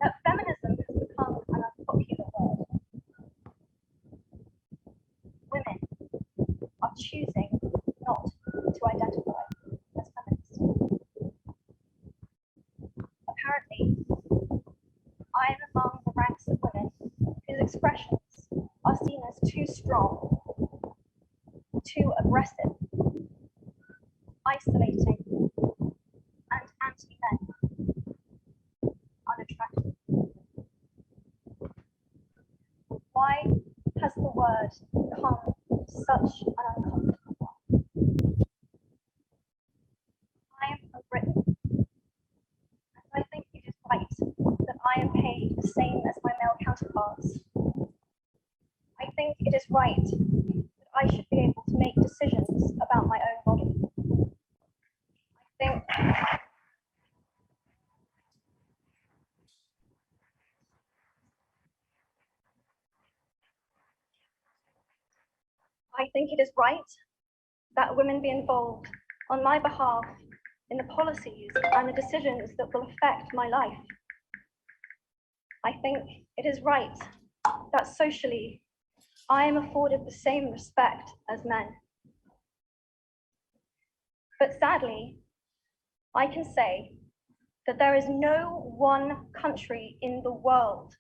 that feminism has become an unpopular word. Women are choosing not to identify as feminists. Apparently, I am among the ranks of women whose expressions are seen as too strong, too aggressive, isolating, and anti-men, unattractive. Why has the word become such an uncomfortable one? I am from Britain, and I think it is right that I am paid the same as my male counterparts. I think it is right that I should be able to make decisions about my own body. I think it is right that women be involved on my behalf in the policies and the decisions that will affect my life. I think it is right that socially I am afforded the same respect as men. But sadly, I can say that there is no one country in the world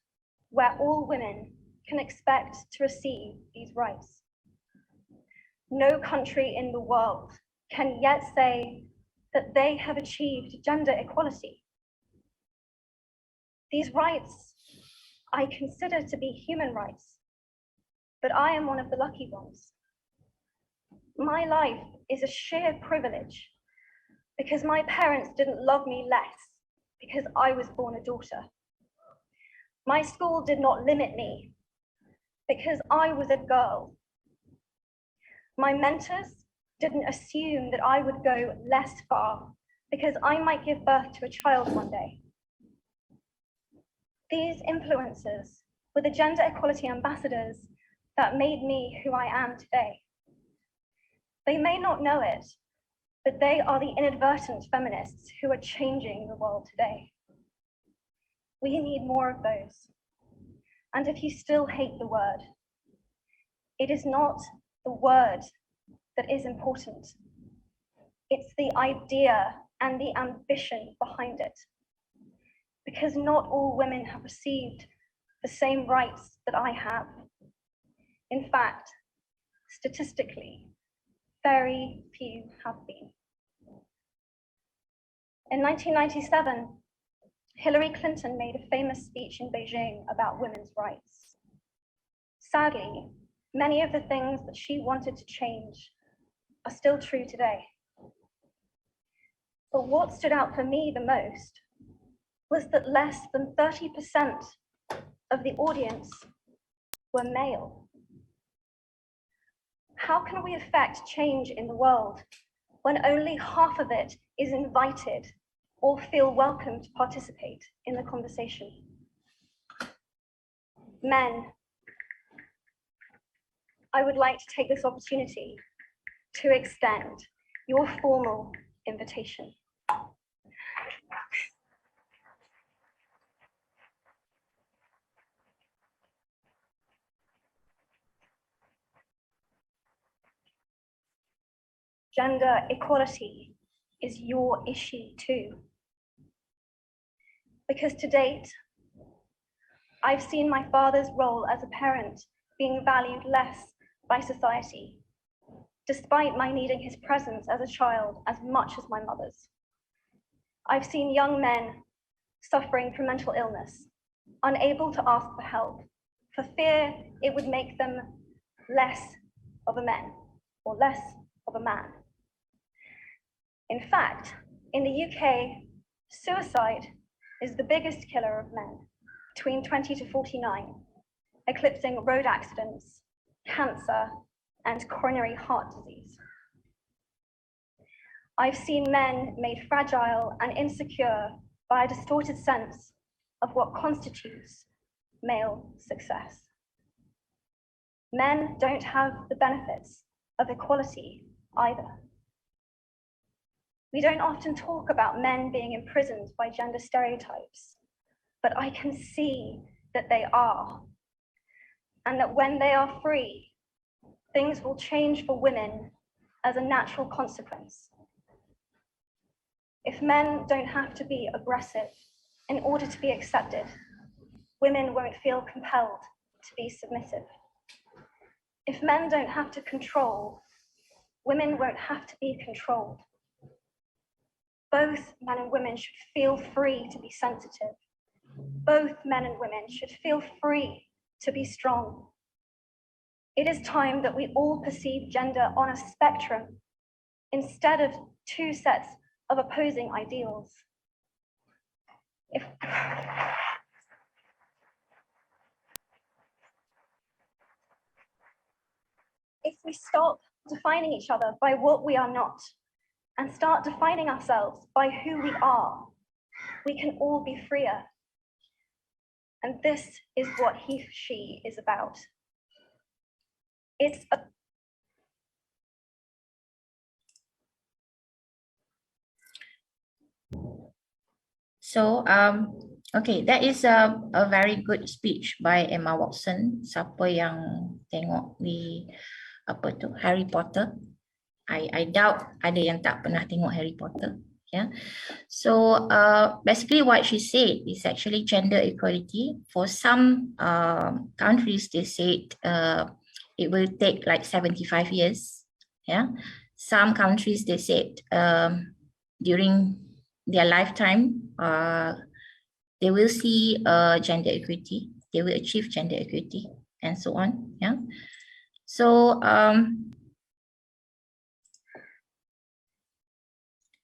where all women can expect to receive these rights. No country in the world can yet say that they have achieved gender equality. These rights I consider to be human rights, but I am one of the lucky ones. My life is a sheer privilege because my parents didn't love me less because I was born a daughter. My school did not limit me because I was a girl. My mentors didn't assume that I would go less far because I might give birth to a child one day. These influences were the gender equality ambassadors that made me who I am today. They may not know it, but they are the inadvertent feminists who are changing the world today. We need more of those. And if you still hate the word, it is not the word that is important. It's the idea and the ambition behind it. Because not all women have received the same rights that I have. In fact, statistically, very few have been. In 1997, Hillary Clinton made a famous speech in Beijing about women's rights. Sadly, many of the things that she wanted to change are still true today. But what stood out for me the most was that less than 30% of the audience were male. How can we affect change in the world when only half of it is invited or feel welcome to participate in the conversation? Men, I would like to take this opportunity to extend your formal invitation. gender equality is your issue too. Because to date, I've seen my father's role as a parent being valued less by society, despite my needing his presence as a child as much as my mother's. I've seen young men suffering from mental illness, unable to ask for help, for fear it would make them less of a man or less of a man. In fact, in the UK, suicide is the biggest killer of men between 20 to 49, eclipsing road accidents, cancer, and coronary heart disease. I've seen men made fragile and insecure by a distorted sense of what constitutes male success. Men don't have the benefits of equality either. We don't often talk about men being imprisoned by gender stereotypes, but I can see that they are, and that when they are free, things will change for women as a natural consequence. If men don't have to be aggressive in order to be accepted, women won't feel compelled to be submissive. If men don't have to control, women won't have to be controlled. Both men and women should feel free to be sensitive. Both men and women should feel free to be strong. It is time that we all perceive gender on a spectrum instead of two sets of opposing ideals. If we stop defining each other by what we are not and start defining ourselves by who we are, we can all be freer. And this is what he, she is about. It's a So, okay, that is a very good speech by Emma Watson. Siapa yang tengok di apa tu Harry Potter? I doubt ada yang tak pernah tengok Harry Potter. Yeah. So basically what she said is actually gender equality. For some countries, they said it will take like 75 years. Yeah. Some countries, they said during their lifetime, they will see gender equity. They will achieve gender equity and so on. Yeah. So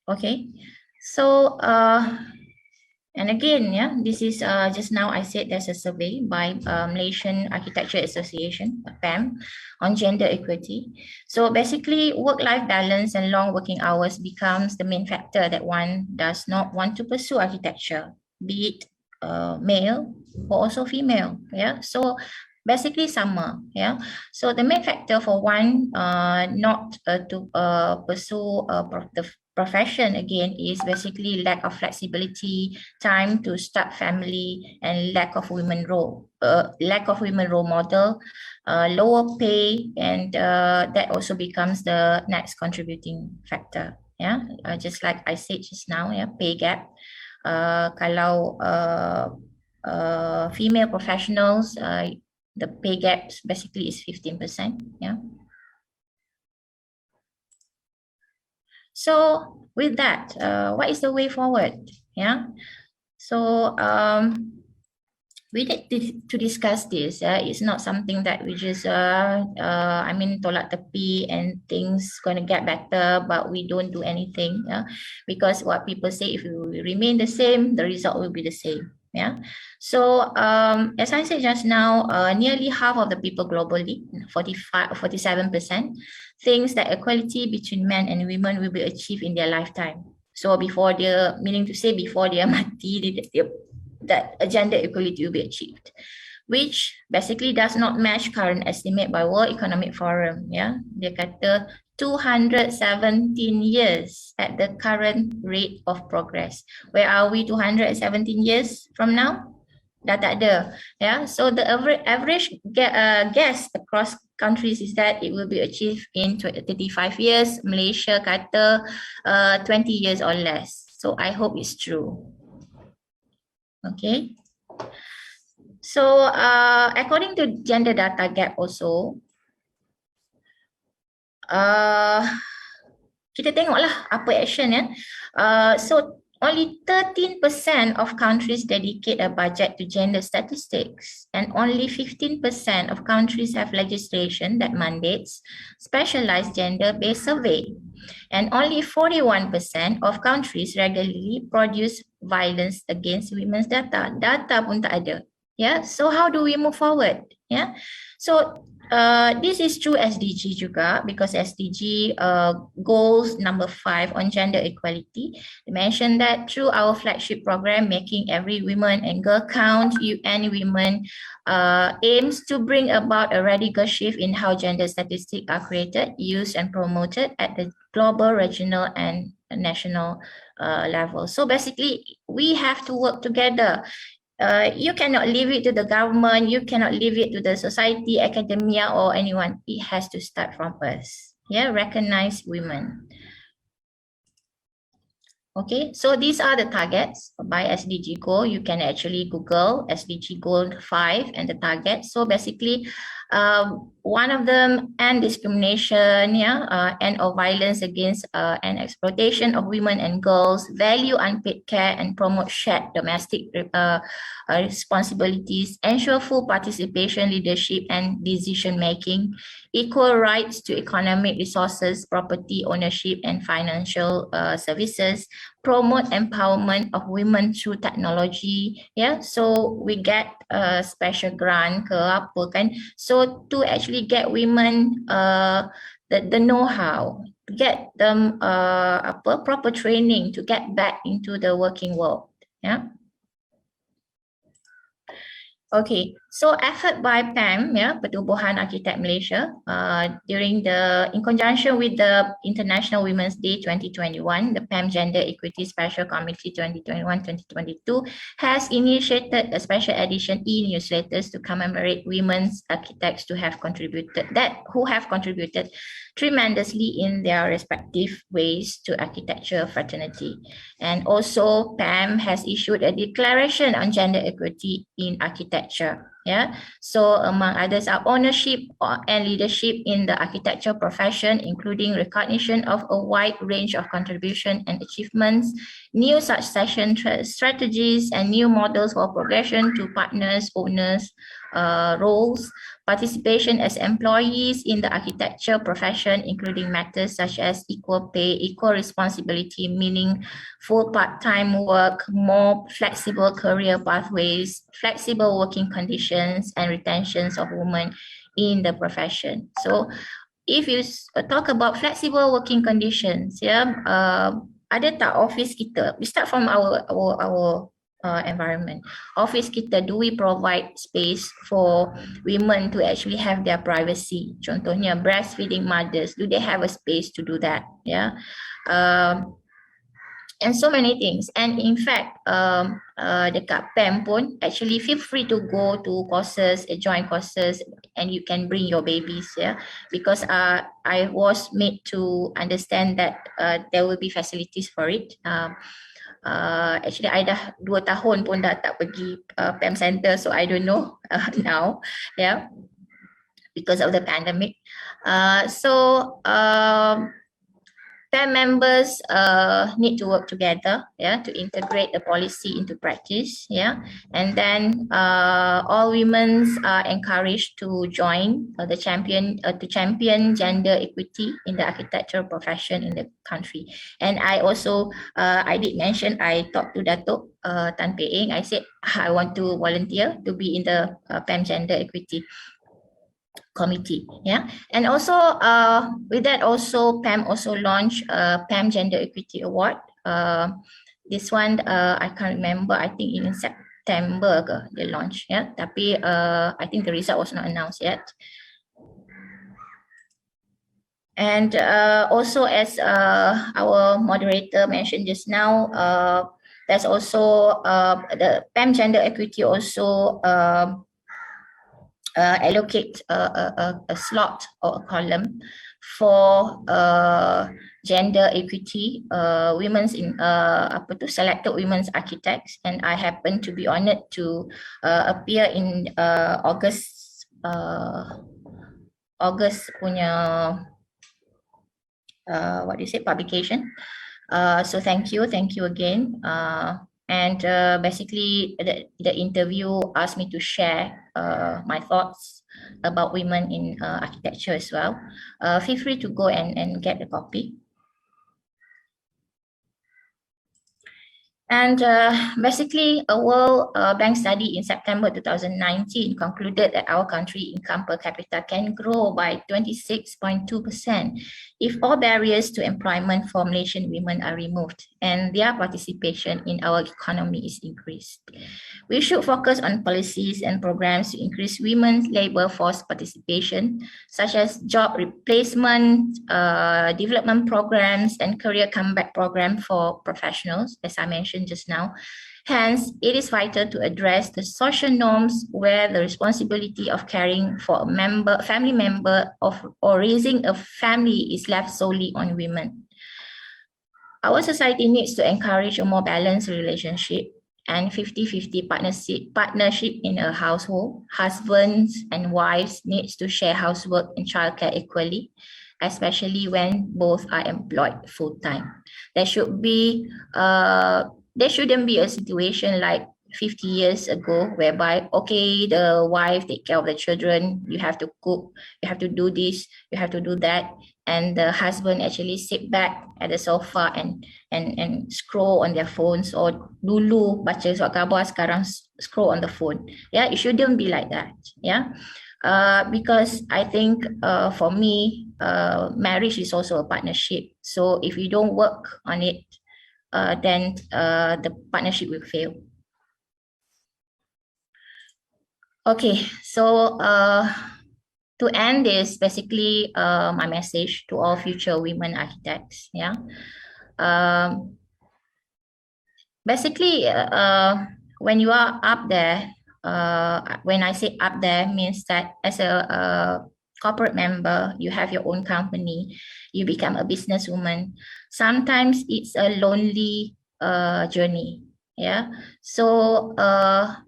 okay, so and again, yeah, this is just now I said there's a survey by Malaysian Architecture Association, PAM, on gender equity. So basically, work-life balance and long working hours becomes the main factor that one does not want to pursue architecture, be it male or also female. Yeah, so basically sama. Yeah, so the main factor for one not to pursue the profession again is basically lack of flexibility, time to start family, and lack of women role model, lower pay, and that also becomes the next contributing factor. Yeah, just like I said just now, yeah, pay gap. Kalau female professionals, the pay gap basically is 15%. Yeah. So with that, what is the way forward? Yeah. So we need to discuss this. It's not something that we just tolak tepi and things gonna get better, but we don't do anything. Yeah. Because what people say, if you remain the same, the result will be the same. Yeah. So as I said just now, nearly half of the people globally, 47%, thinks that equality between men and women will be achieved in their lifetime. So before their, meaning to say before their mati, that gender equality will be achieved, which basically does not match current estimate by World Economic Forum. Yeah, dia kata 217 years at the current rate of progress. Where are we 217 years from now? dah tak ada. Yeah, so the average guess across countries is that it will be achieved in 35 years. Malaysia kata 20 years or less. So I hope it's true. Okay. So according to gender data gap also, kita tengoklah apa action ya. So only 13% of countries dedicate a budget to gender statistics, and only 15% of countries have legislation that mandates specialized gender-based survey, and only 41% of countries regularly produce violence against women's data. Data pun tak ada. Yeah, so how do we move forward? Yeah, so this is true SDG juga, because SDG goals number 5 on gender equality, they mentioned that through our flagship program, Making Every Woman and Girl Count, UN Women aims to bring about a radical shift in how gender statistics are created, used and promoted at the global, regional and national level. So basically, we have to work together. You cannot leave it to the government, you cannot leave it to the society, academia or anyone. It has to start from us. Yeah, recognize women. Okay, so these are the targets by SDG goal. You can actually Google SDG goal 5 and the targets. So basically, one of them, end discrimination, end of violence against and exploitation of women and girls, value unpaid care and promote shared domestic responsibilities, ensure full participation, leadership and decision making, equal rights to economic resources, property ownership and financial services, promote empowerment of women through technology. Yeah, so we get a special grant ke apa kan, so to actually get women the know-how, get them proper training to get back into the working world. Yeah. Okay, so effort by PAM, Pertubuhan Arkitek Malaysia, in conjunction with the International Women's Day 2021, the PAM Gender Equity Special Committee 2021-2022 has initiated a special edition e-newsletters to commemorate women's architects who have contributed tremendously in their respective ways to architecture fraternity. And also PAM has issued a declaration on gender equity in architecture. Yeah, so among others are ownership and leadership in the architecture profession, including recognition of a wide range of contribution and achievements, new succession strategies and new models for progression to partners, owners, roles, participation as employees in the architecture profession, including matters such as equal pay, equal responsibility, meaning full part-time work, more flexible career pathways, flexible working conditions, and retentions of women in the profession. So if you talk about flexible working conditions, ada tak office kita? We start from our environment. Office kita, do we provide space for women to actually have their privacy? Contohnya breastfeeding mothers, do they have a space to do that? Yeah, and so many things. And in fact, dekat PAM pun, actually feel free to go to courses, join courses, and you can bring your babies. Yeah, because I was made to understand that there will be facilities for it. Actually, I dah 2 tahun pun dah tak pergi PAM Center, so I don't know now, yeah, because of the pandemic. PAM members need to work together, to integrate the policy into practice, and then all women are encouraged to join to champion gender equity in the architectural profession in the country. And I also I did mention, I talked to Datuk Tan Pei Eng. I said I want to volunteer to be in the PAM Gender Equity Committee, and also with that also PAM also launched PAM Gender Equity Award. This one I can't remember, I think in September they launched, tapi I think the result was not announced yet. And also as our moderator mentioned just now, There's also the PAM gender equity also allocate a slot or a column for gender equity, women's in selected women's architects, and I happen to be honored to appear in August punya what do you say, publication. So thank you again. And basically the interview asked me to share my thoughts about women in architecture as well. Feel free to go and get a copy. And basically, a World Bank study in September 2019 concluded that our country income per capita can grow by 26.2% if all barriers to employment for Malaysian women are removed and their participation in our economy is increased. We should focus on policies and programs to increase women's labor force participation, such as job replacement, development programs, and career comeback program for professionals, as I mentioned just now. Hence, it is vital to address the social norms where the responsibility of caring for a family member or raising a family is left solely on women. Our society needs to encourage a more balanced relationship and 50-50 partnership in a household. Husbands and wives needs to share housework and childcare equally, especially when both are employed full-time. There shouldn't be a situation like 50 years ago whereby, okay, the wife take care of the children, you have to cook, you have to do this, you have to do that, and the husband actually sit back at the sofa and scroll on their phones, or dulu baca surat khabar, sekarang scroll on the phone. Yeah, it shouldn't be like that. Yeah, because I think for me, marriage is also a partnership. So if you don't work on it, then the partnership will fail. Okay, so to end this, basically my message to all future women architects. Yeah, basically when you are up there, when I say up there, means that as a corporate member, you have your own company, you become a businesswoman. Sometimes it's a lonely journey. Yeah, so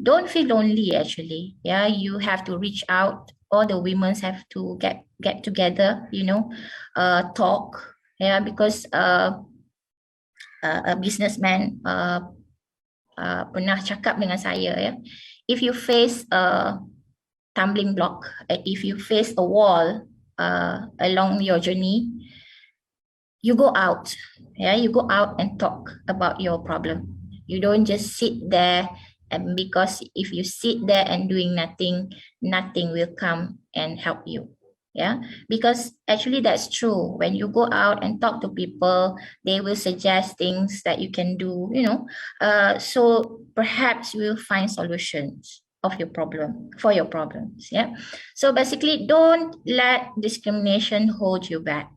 don't feel lonely actually. Yeah, you have to reach out. All the women have to get together, you know, talk. Yeah, because a businessman pernah cakap dengan saya, ya, if you face a tumbling block, if you face a wall along your journey, you go out. Yeah, you go out and talk about your problem. You don't just sit there, and because if you sit there and doing nothing, nothing will come and help you. Yeah, because actually that's true. When you go out and talk to people, they will suggest things that you can do, you know. So perhaps you will find solutions of your problem, for your problems. Yeah. So basically, don't let discrimination hold you back.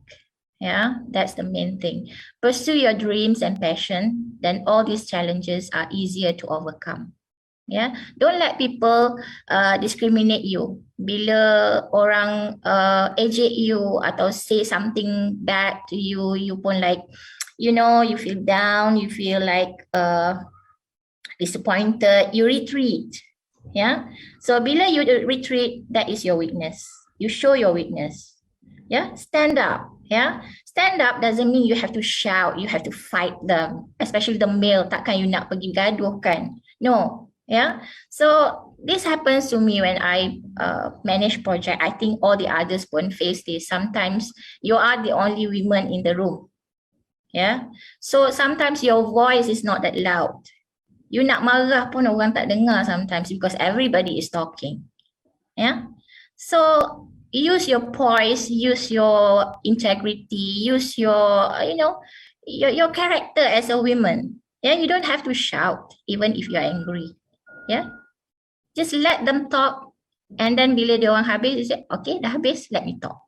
Yeah, that's the main thing. Pursue your dreams and passion, then all these challenges are easier to overcome. Yeah, don't let people discriminate you. Bila orang ejek you atau say something bad to you, you pun like, you know, you feel down, you feel like disappointed, you retreat. Yeah, so bila you retreat, that is your weakness. You show your weakness. Yeah, stand up. Yeah, stand up doesn't mean you have to shout, you have to fight them, especially the male. Takkan you nak pergi gaduh kan? No. Yeah, so this happens to me when I manage project. I think all the others won't face this. Sometimes you are the only woman in the room. Yeah, so sometimes your voice is not that loud. You nak marah pun orang tak dengar sometimes because everybody is talking. Yeah, so use your poise, use your integrity, use your, you know, your character as a woman. Yeah, you don't have to shout even if you're angry. Yeah, just let them talk, and then bila dia orang habis, you say, okay, dah habis, let me talk.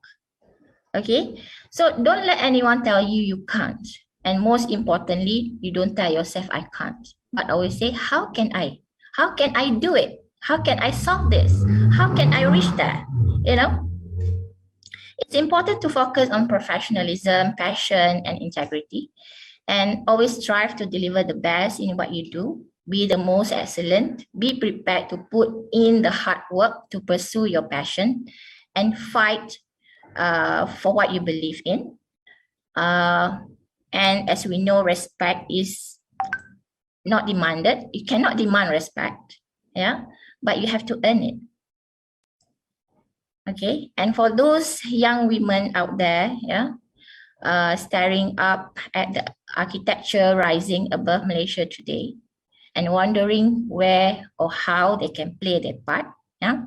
Okay, so don't let anyone tell you you can't, and most importantly, you don't tell yourself I can't. but always say, how can I? How can I do it? How can I solve this? How can I reach that? You know, it's important to focus on professionalism, passion, and integrity, and always strive to deliver the best in what you do. Be the most excellent. Be prepared to put in the hard work to pursue your passion and fight for what you believe in. And as we know, respect is not demanded. You cannot demand respect, yeah, but you have to earn it. Okay, and for those young women out there, yeah, staring up at the architecture rising above Malaysia today and wondering where or how they can play their part, yeah.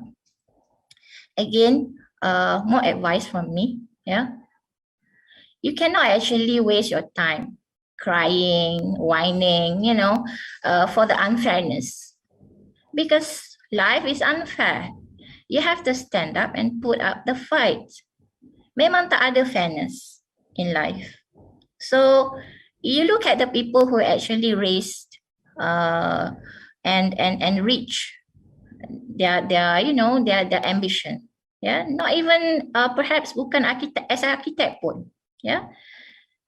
Again, more advice from me, yeah. You cannot actually waste your time crying, whining, you know, for the unfairness, because life is unfair. You have to stand up and put up the fight. Memang tak ada fairness in life. So you look at the people who actually raised and reach their you know their ambition. Yeah, not even perhaps bukan architect pun. Yeah,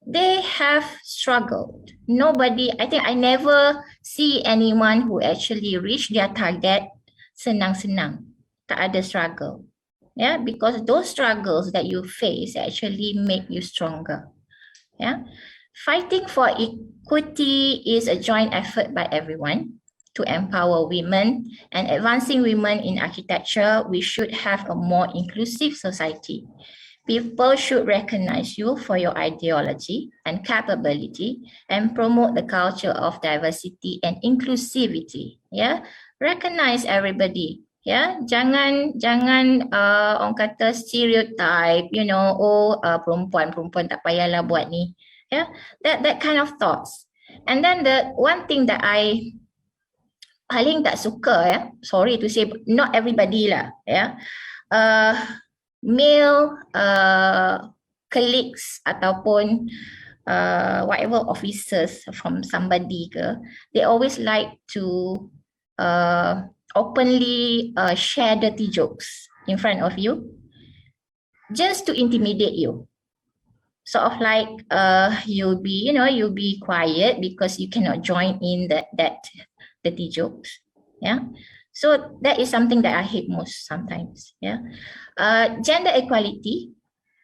they have struggled. Nobody, I think I never see anyone who actually reached their target senang-senang. Tak ada struggle. Yeah, because those struggles that you face actually make you stronger. Yeah, fighting for equity is a joint effort by everyone to empower women and advancing women in architecture. We should have a more inclusive society. People should recognize you for your ideology and capability and promote the culture of diversity and inclusivity. Yeah, recognize everybody. Yeah, jangan orang kata stereotype, you know, perempuan tak payahlah buat ni. Yeah, that kind of thoughts. And then the one thing that I paling tak suka, sorry to say, not everybody lah, male colleagues ataupun whatever officers from somebody they always like to openly share dirty jokes in front of you just to intimidate you. Sort of like you'll be quiet because you cannot join in that dirty jokes. Yeah. So that is something that I hate most sometimes. Yeah. Gender equality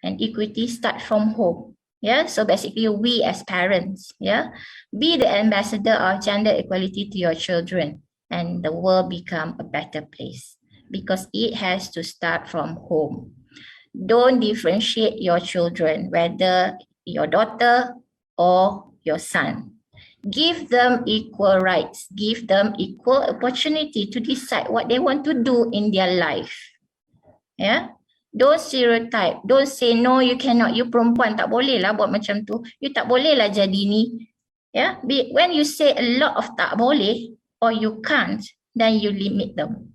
and equity start from home. Yeah. So basically we as parents, yeah, be the ambassador of gender equality to your children, and the world become a better place because it has to start from home. Don't differentiate your children, whether your daughter or your son. Give them equal rights, give them equal opportunity to decide what they want to do in their life. Yeah, don't stereotype, don't say no, you cannot, you perempuan tak boleh lah buat macam tu, you tak boleh lah jadi ni. Yeah, when you say a lot of tak boleh or you can't, then you limit them.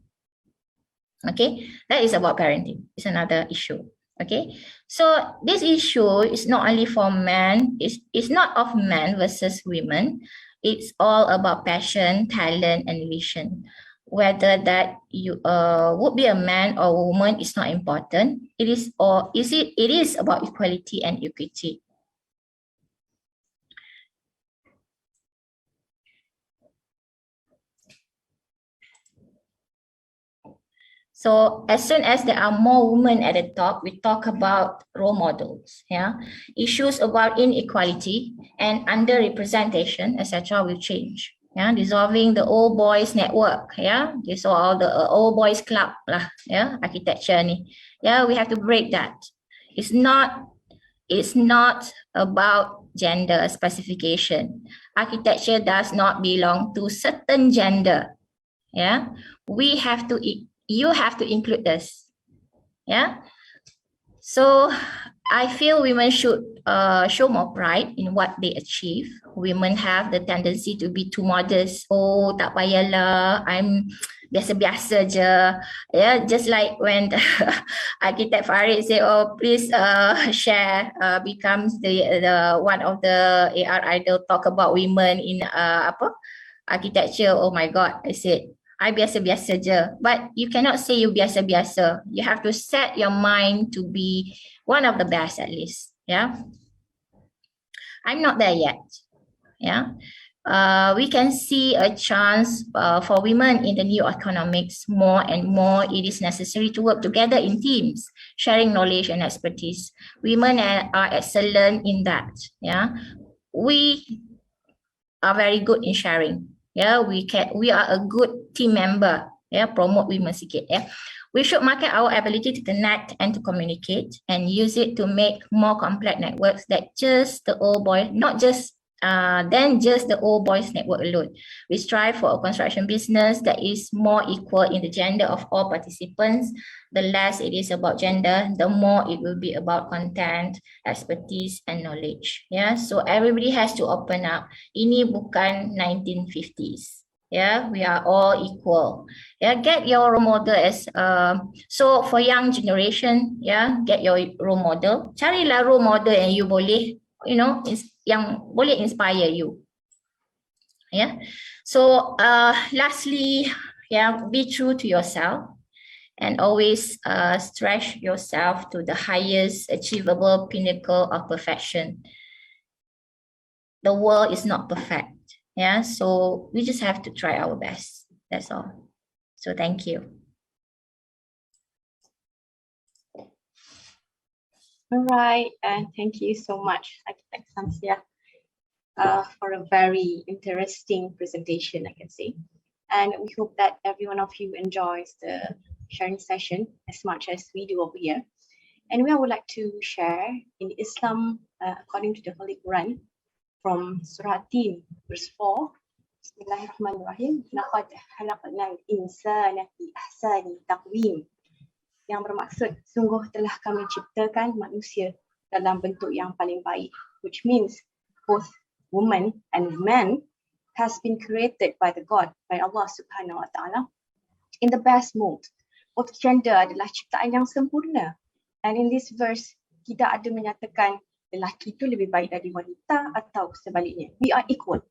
Okay, that is about parenting. It's another issue. Okay, so this issue is not only for men, it's not of men versus women. It's all about passion, talent, and vision. Whether that you would be a man or a woman is not important. It is about equality and equity. So as soon as there are more women at the top, we talk about role models, yeah. Issues about inequality and underrepresentation, etc. will change. Yeah, dissolving the old boys network, yeah. This all the old boys club lah, yeah, architecture ni. Yeah, we have to break that. It's not about gender specification. Architecture does not belong to certain gender. Yeah, you have to include this. Yeah. So I feel women should show more pride in what they achieve. Women have the tendency to be too modest. Oh, tak payahlah, I'm biasa-biasa je. Yeah, just like when the architect Farid say, oh, please share, becomes the one of the AR idol talk about women in architecture, oh my God, I said, I biasa-biasa je. But you cannot say you biasa-biasa. You have to set your mind to be one of the best at least. Yeah. I'm not there yet. Yeah. We can see a chance for women in the new economics more and more. It is necessary to work together in teams, sharing knowledge and expertise. Women are excellent in that. Yeah, we are very good in sharing. Yeah, we are a good team member. Yeah, promote women sikit. Yeah, we should market our ability to connect and to communicate and use it to make more complex networks that just the old boy, not just than just the old boys network alone. We strive for a construction business that is more equal in the gender of all participants. The less it is about gender, the more it will be about content, expertise, and knowledge. Yeah, so everybody has to open up. Ini bukan 1950s. Yeah, we are all equal. Yeah, get your role model as so for young generation. Yeah, get your role model. Carilah role model yang you boleh, you know, yang boleh inspire you. Yeah. So lastly, yeah, be true to yourself and always stretch yourself to the highest achievable pinnacle of perfection. The world is not perfect. Yeah. So we just have to try our best. That's all. So thank you. All right, and thank you so much, Architect SAMSIAH, for a very interesting presentation, I can say. And we hope that every one of you enjoys the sharing session as much as we do over here. And we would like to share in Islam, according to the Holy Quran, from Surah Tin, verse 4. Bismillahirrahmanirrahim. Laqad khalaqnal insana fi ahsani taqwim. Yang bermaksud sungguh telah kami ciptakan manusia dalam bentuk yang paling baik, which means both women and men has been created by Allah Subhanahu Wa Taala in the best mold. Both gender adalah ciptaan yang sempurna. And in this verse tidak ada menyatakan lelaki itu lebih baik dari wanita atau sebaliknya. We are equal.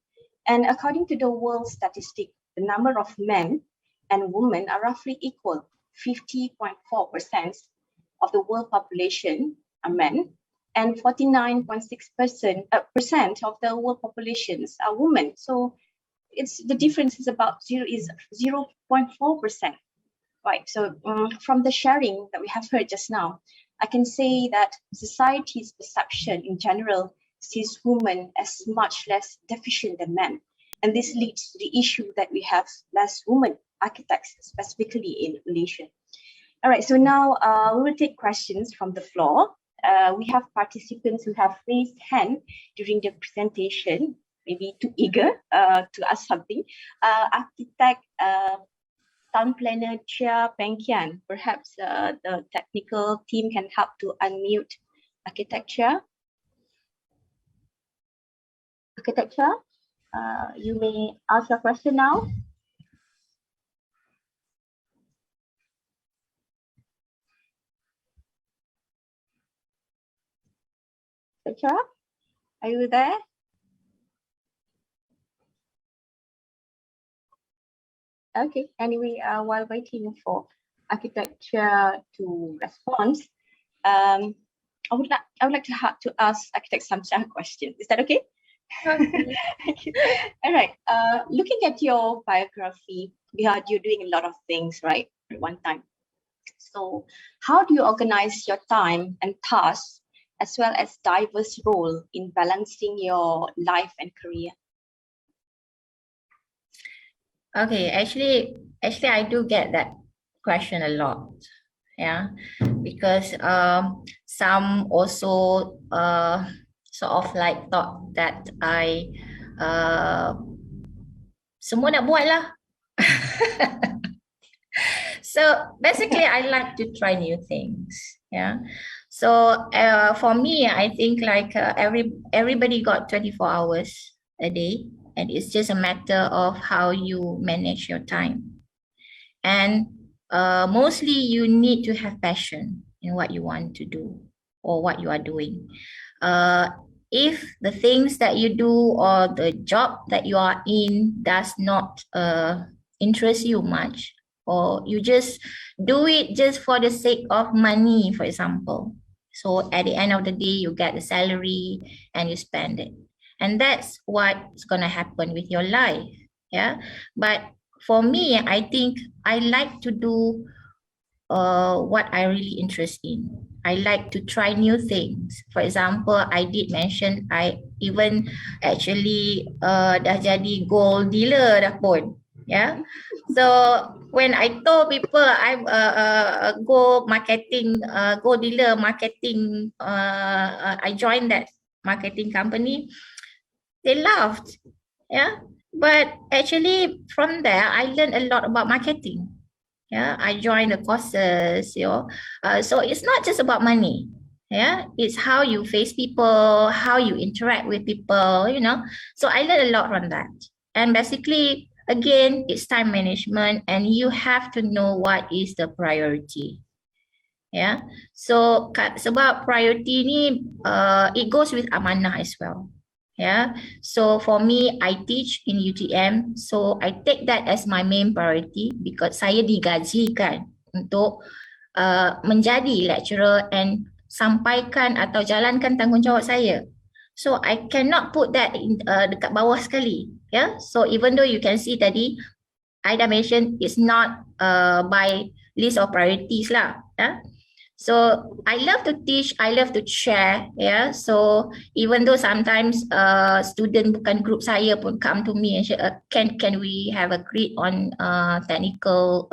And according to the world statistic, the number of men and women are roughly equal. 50.4% of the world population are men, and 49.6% of the world populations are women. So it's the difference is about 0.4%. Right. So from the sharing that we have heard just now, I can say that society's perception in general sees women as much less deficient than men. And this leads to the issue that we have less women architects, specifically in Malaysia. All right, so now we will take questions from the floor. We have participants who have raised hand during the presentation, maybe too eager to ask something. Architect, town planner Chia Pengkian, perhaps the technical team can help to unmute architecture. Architecture, you may ask your question now. Architecture, are you there? Okay, anyway, while waiting for architecture to respond, I would like to ask Architect SAMSIAH a question. Is that okay? Okay. All right. Looking at your biography, you're doing a lot of things, right, at one time. So how do you organize your time and tasks as well as diverse role in balancing your life and career? Okay, actually I do get that question a lot. Yeah, because some also sort of like thought that I semua nak buat lah. So basically I like to try new things. Yeah. So for me, I think like everybody got 24 hours a day, and it's just a matter of how you manage your time. And mostly you need to have passion in what you want to do or what you are doing. if the things that you do or the job that you are in does not interest you much, or you just do it just for the sake of money, for example. So at the end of the day, you get the salary and you spend it. And that's what's going to happen with your life. Yeah. But for me, I think I like to do what I really interest in. I like to try new things. For example, I did mention I even actually dah jadi gold dealer dah pun. Yeah. So when I told people I'm a gold marketing, gold dealer marketing, I joined that marketing company, they laughed. Yeah. But actually from there, I learned a lot about marketing. Yeah, I joined the courses, so it's not just about money. Yeah, it's how you face people, how you interact with people, So I learned a lot from that. And basically, again, it's time management, and you have to know what is the priority. Yeah, so sebab priority ni, it goes with amanah as well. Yeah, so for me, I teach in UTM, so I take that as my main priority because saya digajikan untuk menjadi lecturer and sampaikan atau jalankan tanggungjawab saya. So I cannot put that in, dekat bawah sekali. Yeah, so even though you can see tadi, I dah mention it's not by list of priorities lah. Yeah. So I love to teach, I love to share, yeah. So even though sometimes student bukan group saya pun come to me and say, can we have a grid on technical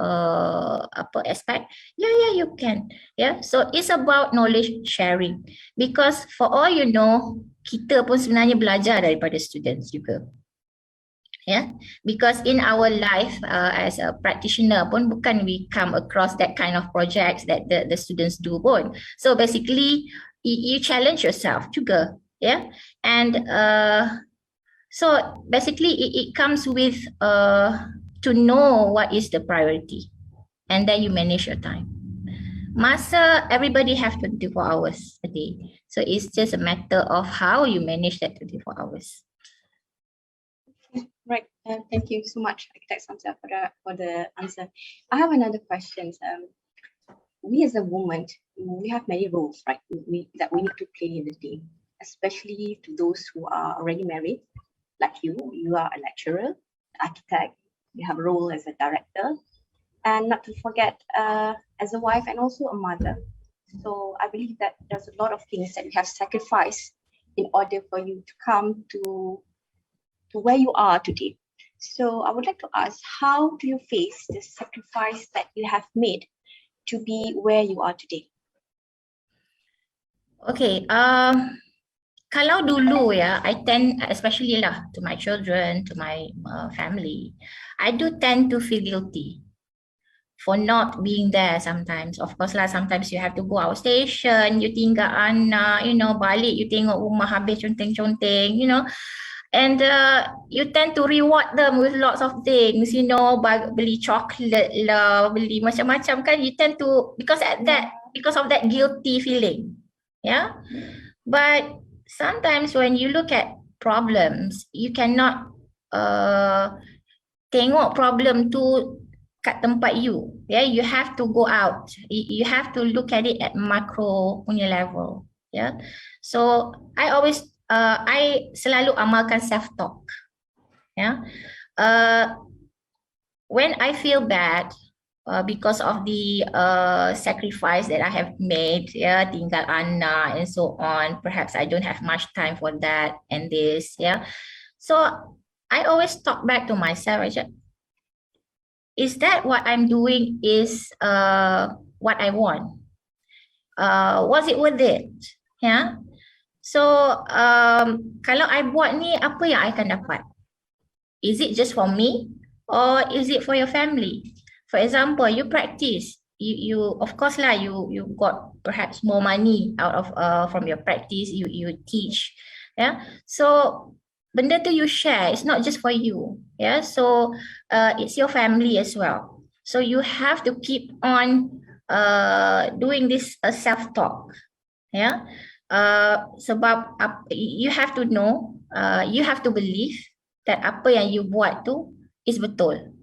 aspect? Yeah, you can. Yeah. So it's about knowledge sharing, because for all you know, kita pun sebenarnya belajar daripada students juga. Yeah, because in our life as a practitioner pun bukan we come across that kind of projects that the students do pun. So basically you challenge yourself juga, yeah. And so basically it comes with to know what is the priority, and then you manage your time. Masa, everybody have 24 hours a day, so it's just a matter of how you manage that 24 hours. Right. Thank you so much, Architect SAMSIAH, for the answer. I have another question. We as a woman, we have many roles, right? That we need to play in the day, especially to those who are already married, like you. You are a lecturer, architect. You have a role as a director, and not to forget as a wife and also a mother. So I believe that there's a lot of things that you have sacrificed in order for you to come to where you are today. So I would like to ask, how do you face the sacrifice that you have made to be where you are today? Okay, kalau dulu ya, I tend, especially lah to my children, to my family, I do tend to feel guilty for not being there sometimes. Of course lah, sometimes you have to go outstation, you tinggal anak, balik, you tengok rumah habis conteng-conteng, and you tend to reward them with lots of things, beli chocolate lah, beli macam-macam kan, you tend to, because of that guilty feeling, yeah. But sometimes when you look at problems, you cannot tengok problem tu kat tempat you, yeah. You have to go out, you have to look at it at macro punya level, yeah. So I selalu amalkan self-talk. Yeah. When I feel bad because of the sacrifice that I have made, yeah, tinggal anak and so on, perhaps I don't have much time for that and this, yeah. So I always talk back to myself, is that what I'm doing is what I want? Was it worth it? Yeah. So kalau I buat ni, apa yang I akan dapat? Is it just for me or is it for your family? For example, you practice, you of course lah, you got perhaps more money out of from your practice, you teach, yeah. So benda tu you share, it's not just for you, yeah. So it's your family as well. So you have to keep on doing this self-talk, yeah. Sebab you have to know, you have to believe that apa yang you buat tu is betul.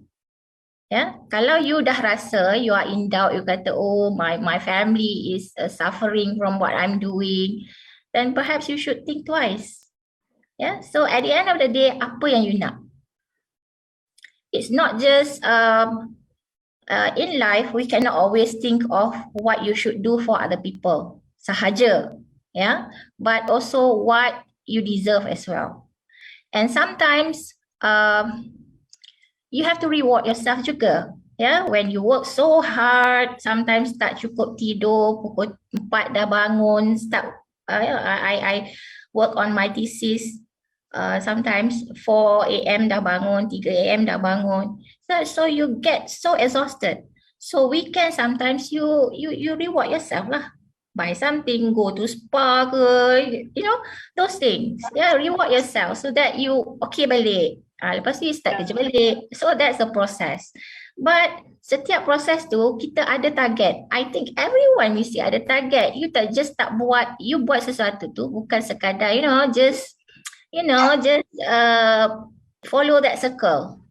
Ya, kalau you dah rasa you are in doubt, you kata, oh, my family is suffering from what I'm doing, then perhaps you should think twice. Yeah, so at the end of the day, apa yang you nak? It's not just in life, we cannot always think of what you should do for other people sahaja, yeah, but also what you deserve as well. And sometimes you have to reward yourself juga. Yeah, when you work so hard, sometimes tak cukup tidur, pukul 4 dah bangun, start I work on my thesis. Sometimes 4 a.m. dah bangun, 3 a.m. dah bangun. So you get so exhausted. So weekend sometimes you reward yourself lah. Buy something, go to spa ke, you know, those things. Yeah, reward yourself so that you okay balik. Lepas tu you start kerja balik. So that's the process. But setiap proses tu kita ada target. I think everyone mesti ada target. You tak buat, you buat sesuatu tu bukan sekadar, just follow that circle.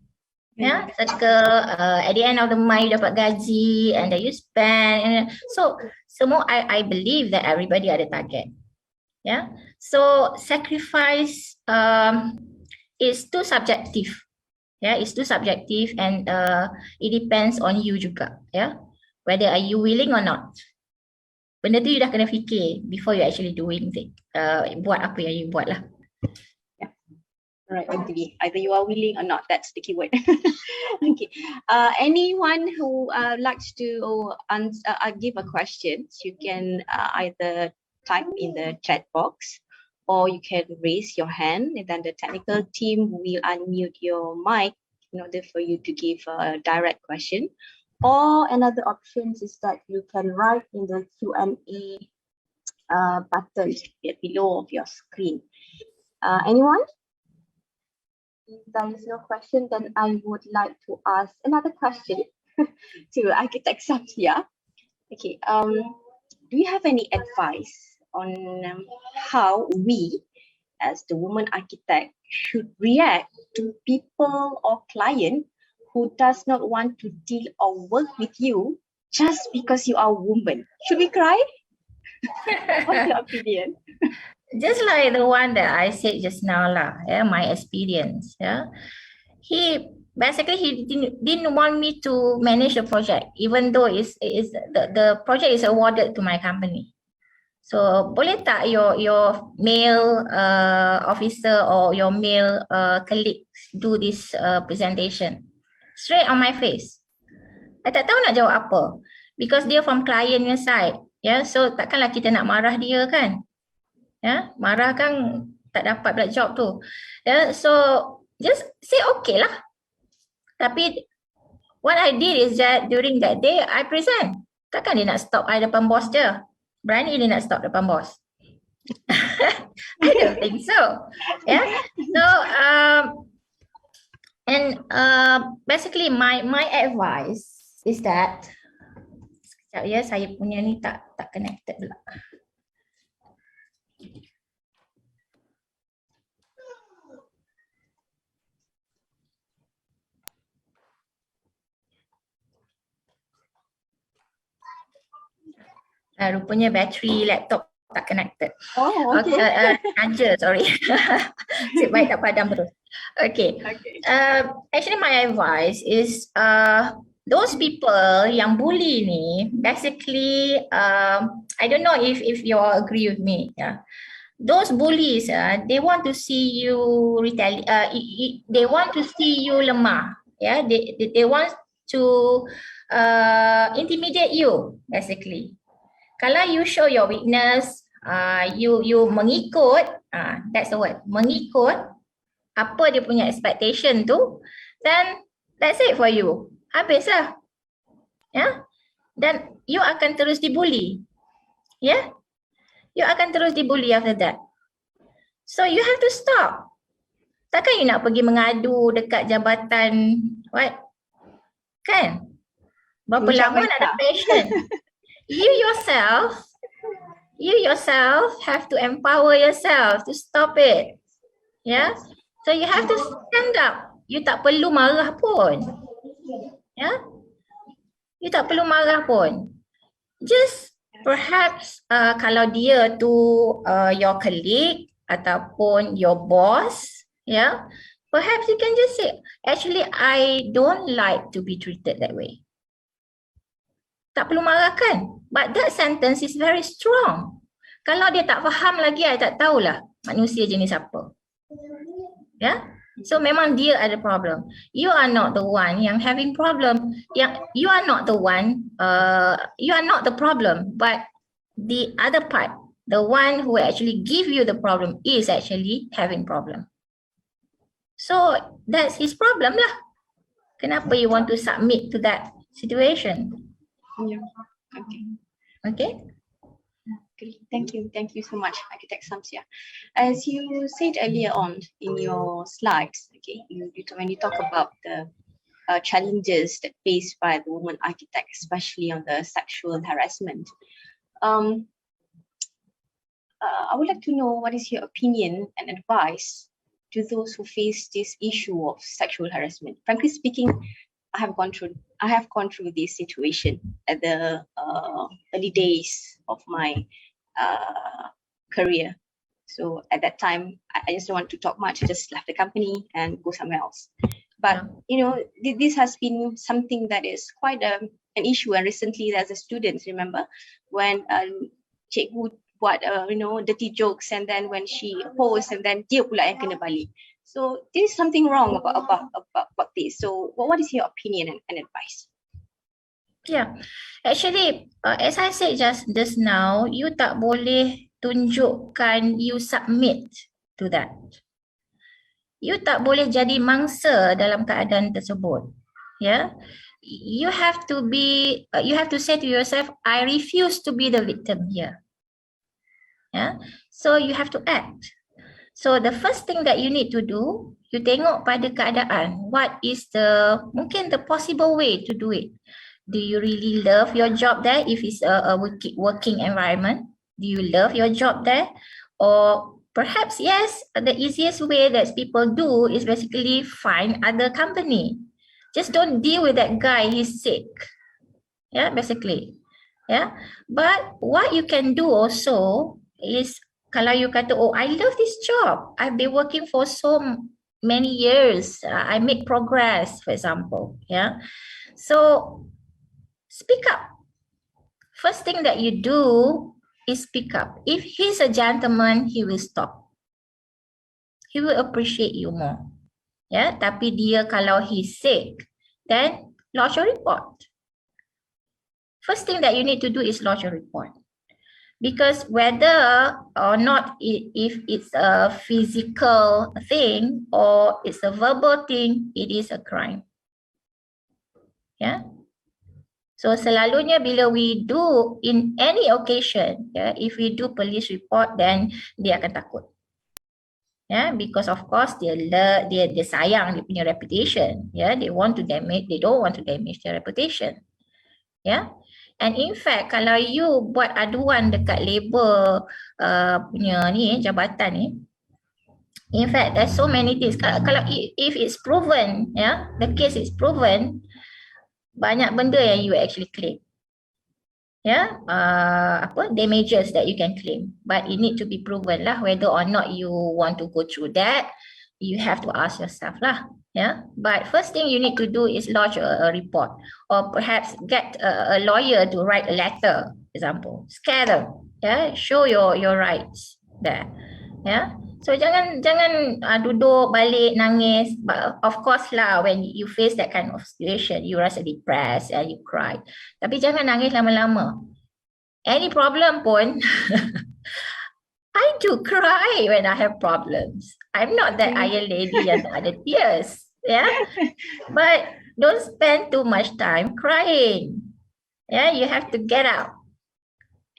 Yeah, circle. At the end of the month you dapat gaji and then you spend. So semua I believe that everybody ada target. Yeah. So sacrifice is too subjective. Yeah, it's too subjective and it depends on you juga. Yeah, whether are you willing or not. Benda tu you dah kena fikir before you actually doing it. Buat apa yang you buat lah. Right, agree. Either you are willing or not, that's the keyword. Okay. Anyone who likes to give a question, you can either type in the chat box or you can raise your hand and then the technical team will unmute your mic in order for you to give a direct question. Or another option is that you can write in the Q&A button below of your screen. Anyone? If there is no question, then I would like to ask another question to Architect SAMSIAH. Okay, do you have any advice on how we, as the woman architect, should react to people or client who does not want to deal or work with you just because you are a woman? Should we cry? What's your opinion? Just like the one that I said just now lah, yeah, my experience. Yeah, he didn't want me to manage the project, even though the project is awarded to my company. So boleh tak your male officer or your male colleague do this presentation straight on my face? I tak tahu nak jawab apa because dia from client punya side. Yeah, so takkanlah kita nak marah dia kan? Ya, marah kan tak dapat pula job tu. Ya, so just say okay lah. Tapi what I did is that during that day I present. Takkan dia nak stop I depan bos dia? Berani dia nak stop depan bos? I don't think so. Yeah. So basically my advice is that sekejap ya, saya punya ni tak connected pula. Rupanya bateri laptop tak connected. Oh, okay. Charger, sorry. Nasib baik tak padam terus. Okay. Actually my advice is those people yang bully ni, basically, I don't know if you all agree with me. Yeah. Those bullies, they want to see you they want to see you lemah. Yeah, they want to intimidate you, basically. Kalau you show your weakness, you mengikut, that's the word, mengikut apa dia punya expectation tu, then that's it for you. Habislah. Ya? Dan you akan terus dibully. Ya? You akan terus dibully after that. So you have to stop. Takkan you nak pergi mengadu dekat jabatan, what? Kan? Berapa lama nak ada patient? You yourself You yourself have to empower yourself to stop it. Yeah. So you have to stand up. You tak perlu marah pun. Yeah. You tak perlu marah pun. Just perhaps kalau dia tu your colleague ataupun your boss, yeah, perhaps you can just say, actually I don't like to be treated that way. Tak perlu marah kan? But that sentence is very strong. Kalau dia tak faham lagi, I tak tahulah manusia jenis apa. Yeah? So memang dia ada problem. You are not the one yang having problem. You are not the one, you are not the problem, but the other part, the one who actually give you the problem is actually having problem. So that's his problem lah. Kenapa you want to submit to that situation? Yeah. Okay. Okay? Great. Thank you so much, Architect SAMSIAH. As you said earlier on in your slides, okay, when you talk about the challenges that faced by the woman architect, especially on the sexual harassment, I would like to know what is your opinion and advice to those who face this issue of sexual harassment. Frankly speaking, I have gone through this situation at the early days of my career. So at that time, I just don't want to talk much. I just left the company and go somewhere else. But you know, this has been something that is quite an issue. And recently, as a student, remember when cikgu buat dirty jokes, and then when she posts, and then dia pula yang kena balik. So there is something wrong about this. So what is your opinion and advice? Yeah, actually, as I said just now, you tak boleh tunjukkan you submit to that. You tak boleh jadi mangsa dalam keadaan tersebut. Yeah, you have to be. You have to say to yourself, I refuse to be the victim here. Yeah, so you have to act. So the first thing that you need to do, you tengok pada keadaan. What is mungkin the possible way to do it? Do you really love your job there if it's a working environment? Do you love your job there? Or perhaps, yes, the easiest way that people do is basically find other company. Just don't deal with that guy, he's sick. Yeah, basically. Yeah, but what you can do also is, kalau you kata, oh, I love this job. I've been working for so many years. I make progress, for example. Yeah. So speak up. First thing that you do is speak up. If he's a gentleman, he will stop. He will appreciate you more. Yeah. Tapi dia kalau he's sick, then lodge a report. First thing that you need to do is lodge a report. Because whether or not if it's a physical thing or it's a verbal thing, it is a crime. Yeah. So selalunya bila we do in any occasion, yeah, if we do police report, then dia akan takut. Yeah, because of course dia sayang dia punya reputation. Yeah, they don't want to damage their reputation. Yeah. And in fact, kalau you buat aduan dekat labor punya ni, jabatan ni, in fact, there's so many things. Kalau if it's proven, yeah, the case is proven, banyak benda yang you actually claim. Yeah, damages that you can claim. But it need to be proven lah, whether or not you want to go through that, you have to ask yourself lah. Yeah, but first thing you need to do is lodge a report, or perhaps get a lawyer to write a letter, example, scare them, yeah, show your rights there, yeah. So jangan duduk balik nangis. But of course lah, when you face that kind of situation, you rasa depressed and you cry. Tapi jangan nangis lama-lama. Any problem pun, I do cry when I have problems. I'm not that Iron Lady yang tak ada tears. Yeah, but don't spend too much time crying. Yeah, you have to get out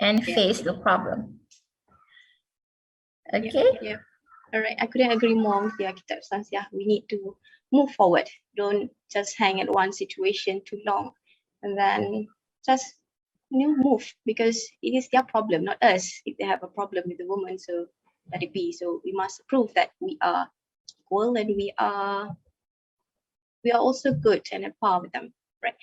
and face the problem. Okay. Yeah. All right. I couldn't agree more with the Architect SAMSIAH. We need to move forward. Don't just hang at one situation too long, and then just move, because it is their problem, not us. If they have a problem with the woman, so let it be. So we must prove that we are equal and we are also good and at par with them, right?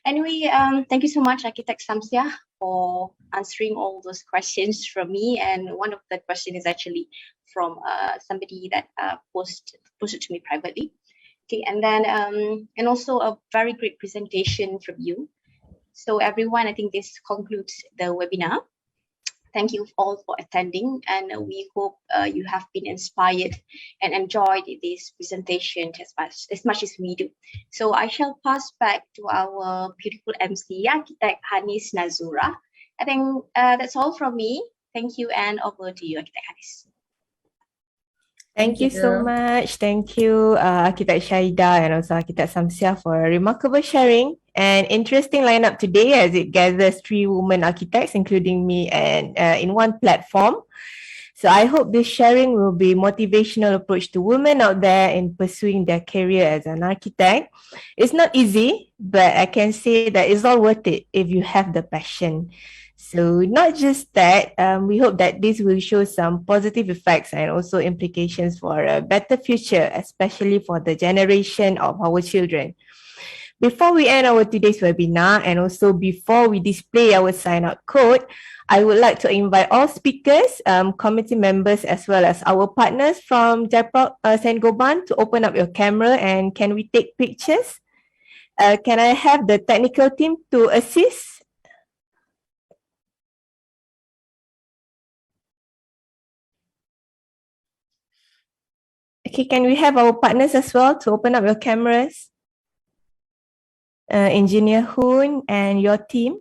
Anyway, thank you so much, Architect SAMSIAH, for answering all those questions from me. And one of the questions is actually from somebody that posted to me privately. Okay, and then and also a very great presentation from you. So everyone, I think this concludes the webinar. Thank you all for attending, and we hope you have been inspired and enjoyed this presentation as much as we do. So I shall pass back to our beautiful MC, Architect Hanis Nazura. I think that's all from me. Thank you, and over to you, Architect Hanis. Thank you so much. Thank you, Architect Shaida and also Architect SAMSIAH for a remarkable sharing and interesting lineup today as it gathers 3 women architects, including me, and in one platform. So I hope this sharing will be motivational approach to women out there in pursuing their career as an architect. It's not easy, but I can say that it's all worth it if you have the passion. So not just that, we hope that this will show some positive effects and also implications for a better future, especially for the generation of our children. Before we end our today's webinar and also before we display our sign-out code, I would like to invite all speakers, committee members, as well as our partners from Jaipur Saint Goban to open up your camera, and can we take pictures? Can I have the technical team to assist? Okay, can we have our partners as well to open up your cameras? Engineer Hoon and your team.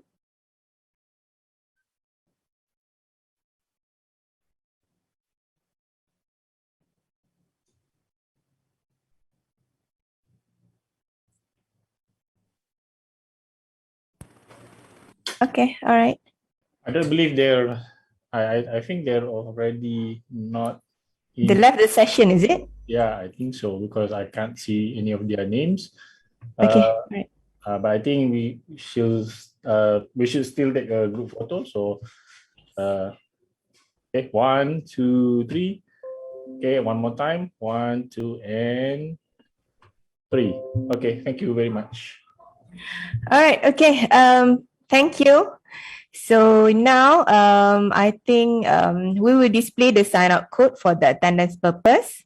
Okay, all right. I don't believe they're, I think they're already not in. They left the session, is it? Yeah, I think so, because I can't see any of their names. Okay, right. But I think we should still take a group photo. So, okay, 1, 2, 3. Okay, one more time. 1, 2, and 3. Okay, thank you very much. All right, okay. Thank you. So now I think we will display the sign-up code for the attendance purpose.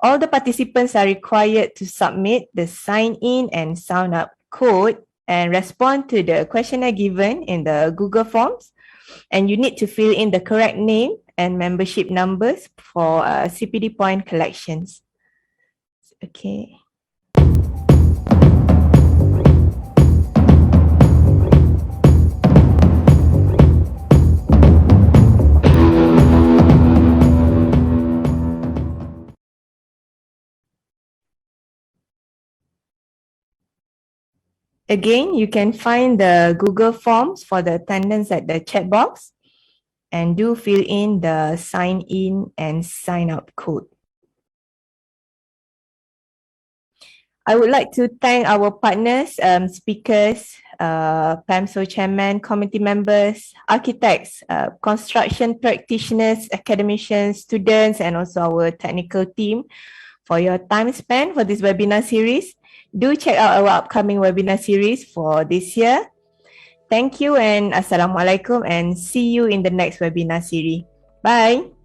All the participants are required to submit the sign-in and sign-up code and respond to the questionnaire given in the Google Forms. And you need to fill in the correct name and membership numbers for CPD point collections. Okay. Again, you can find the Google Forms for the attendance at the chat box, and do fill in the sign in and sign out code. I would like to thank our partners, speakers, PAMSo chairman, committee members, architects, construction practitioners, academicians, students, and also our technical team for your time spent for this webinar series. Do check out our upcoming webinar series for this year. Thank you and Assalamualaikum, and see you in the next webinar series. Bye.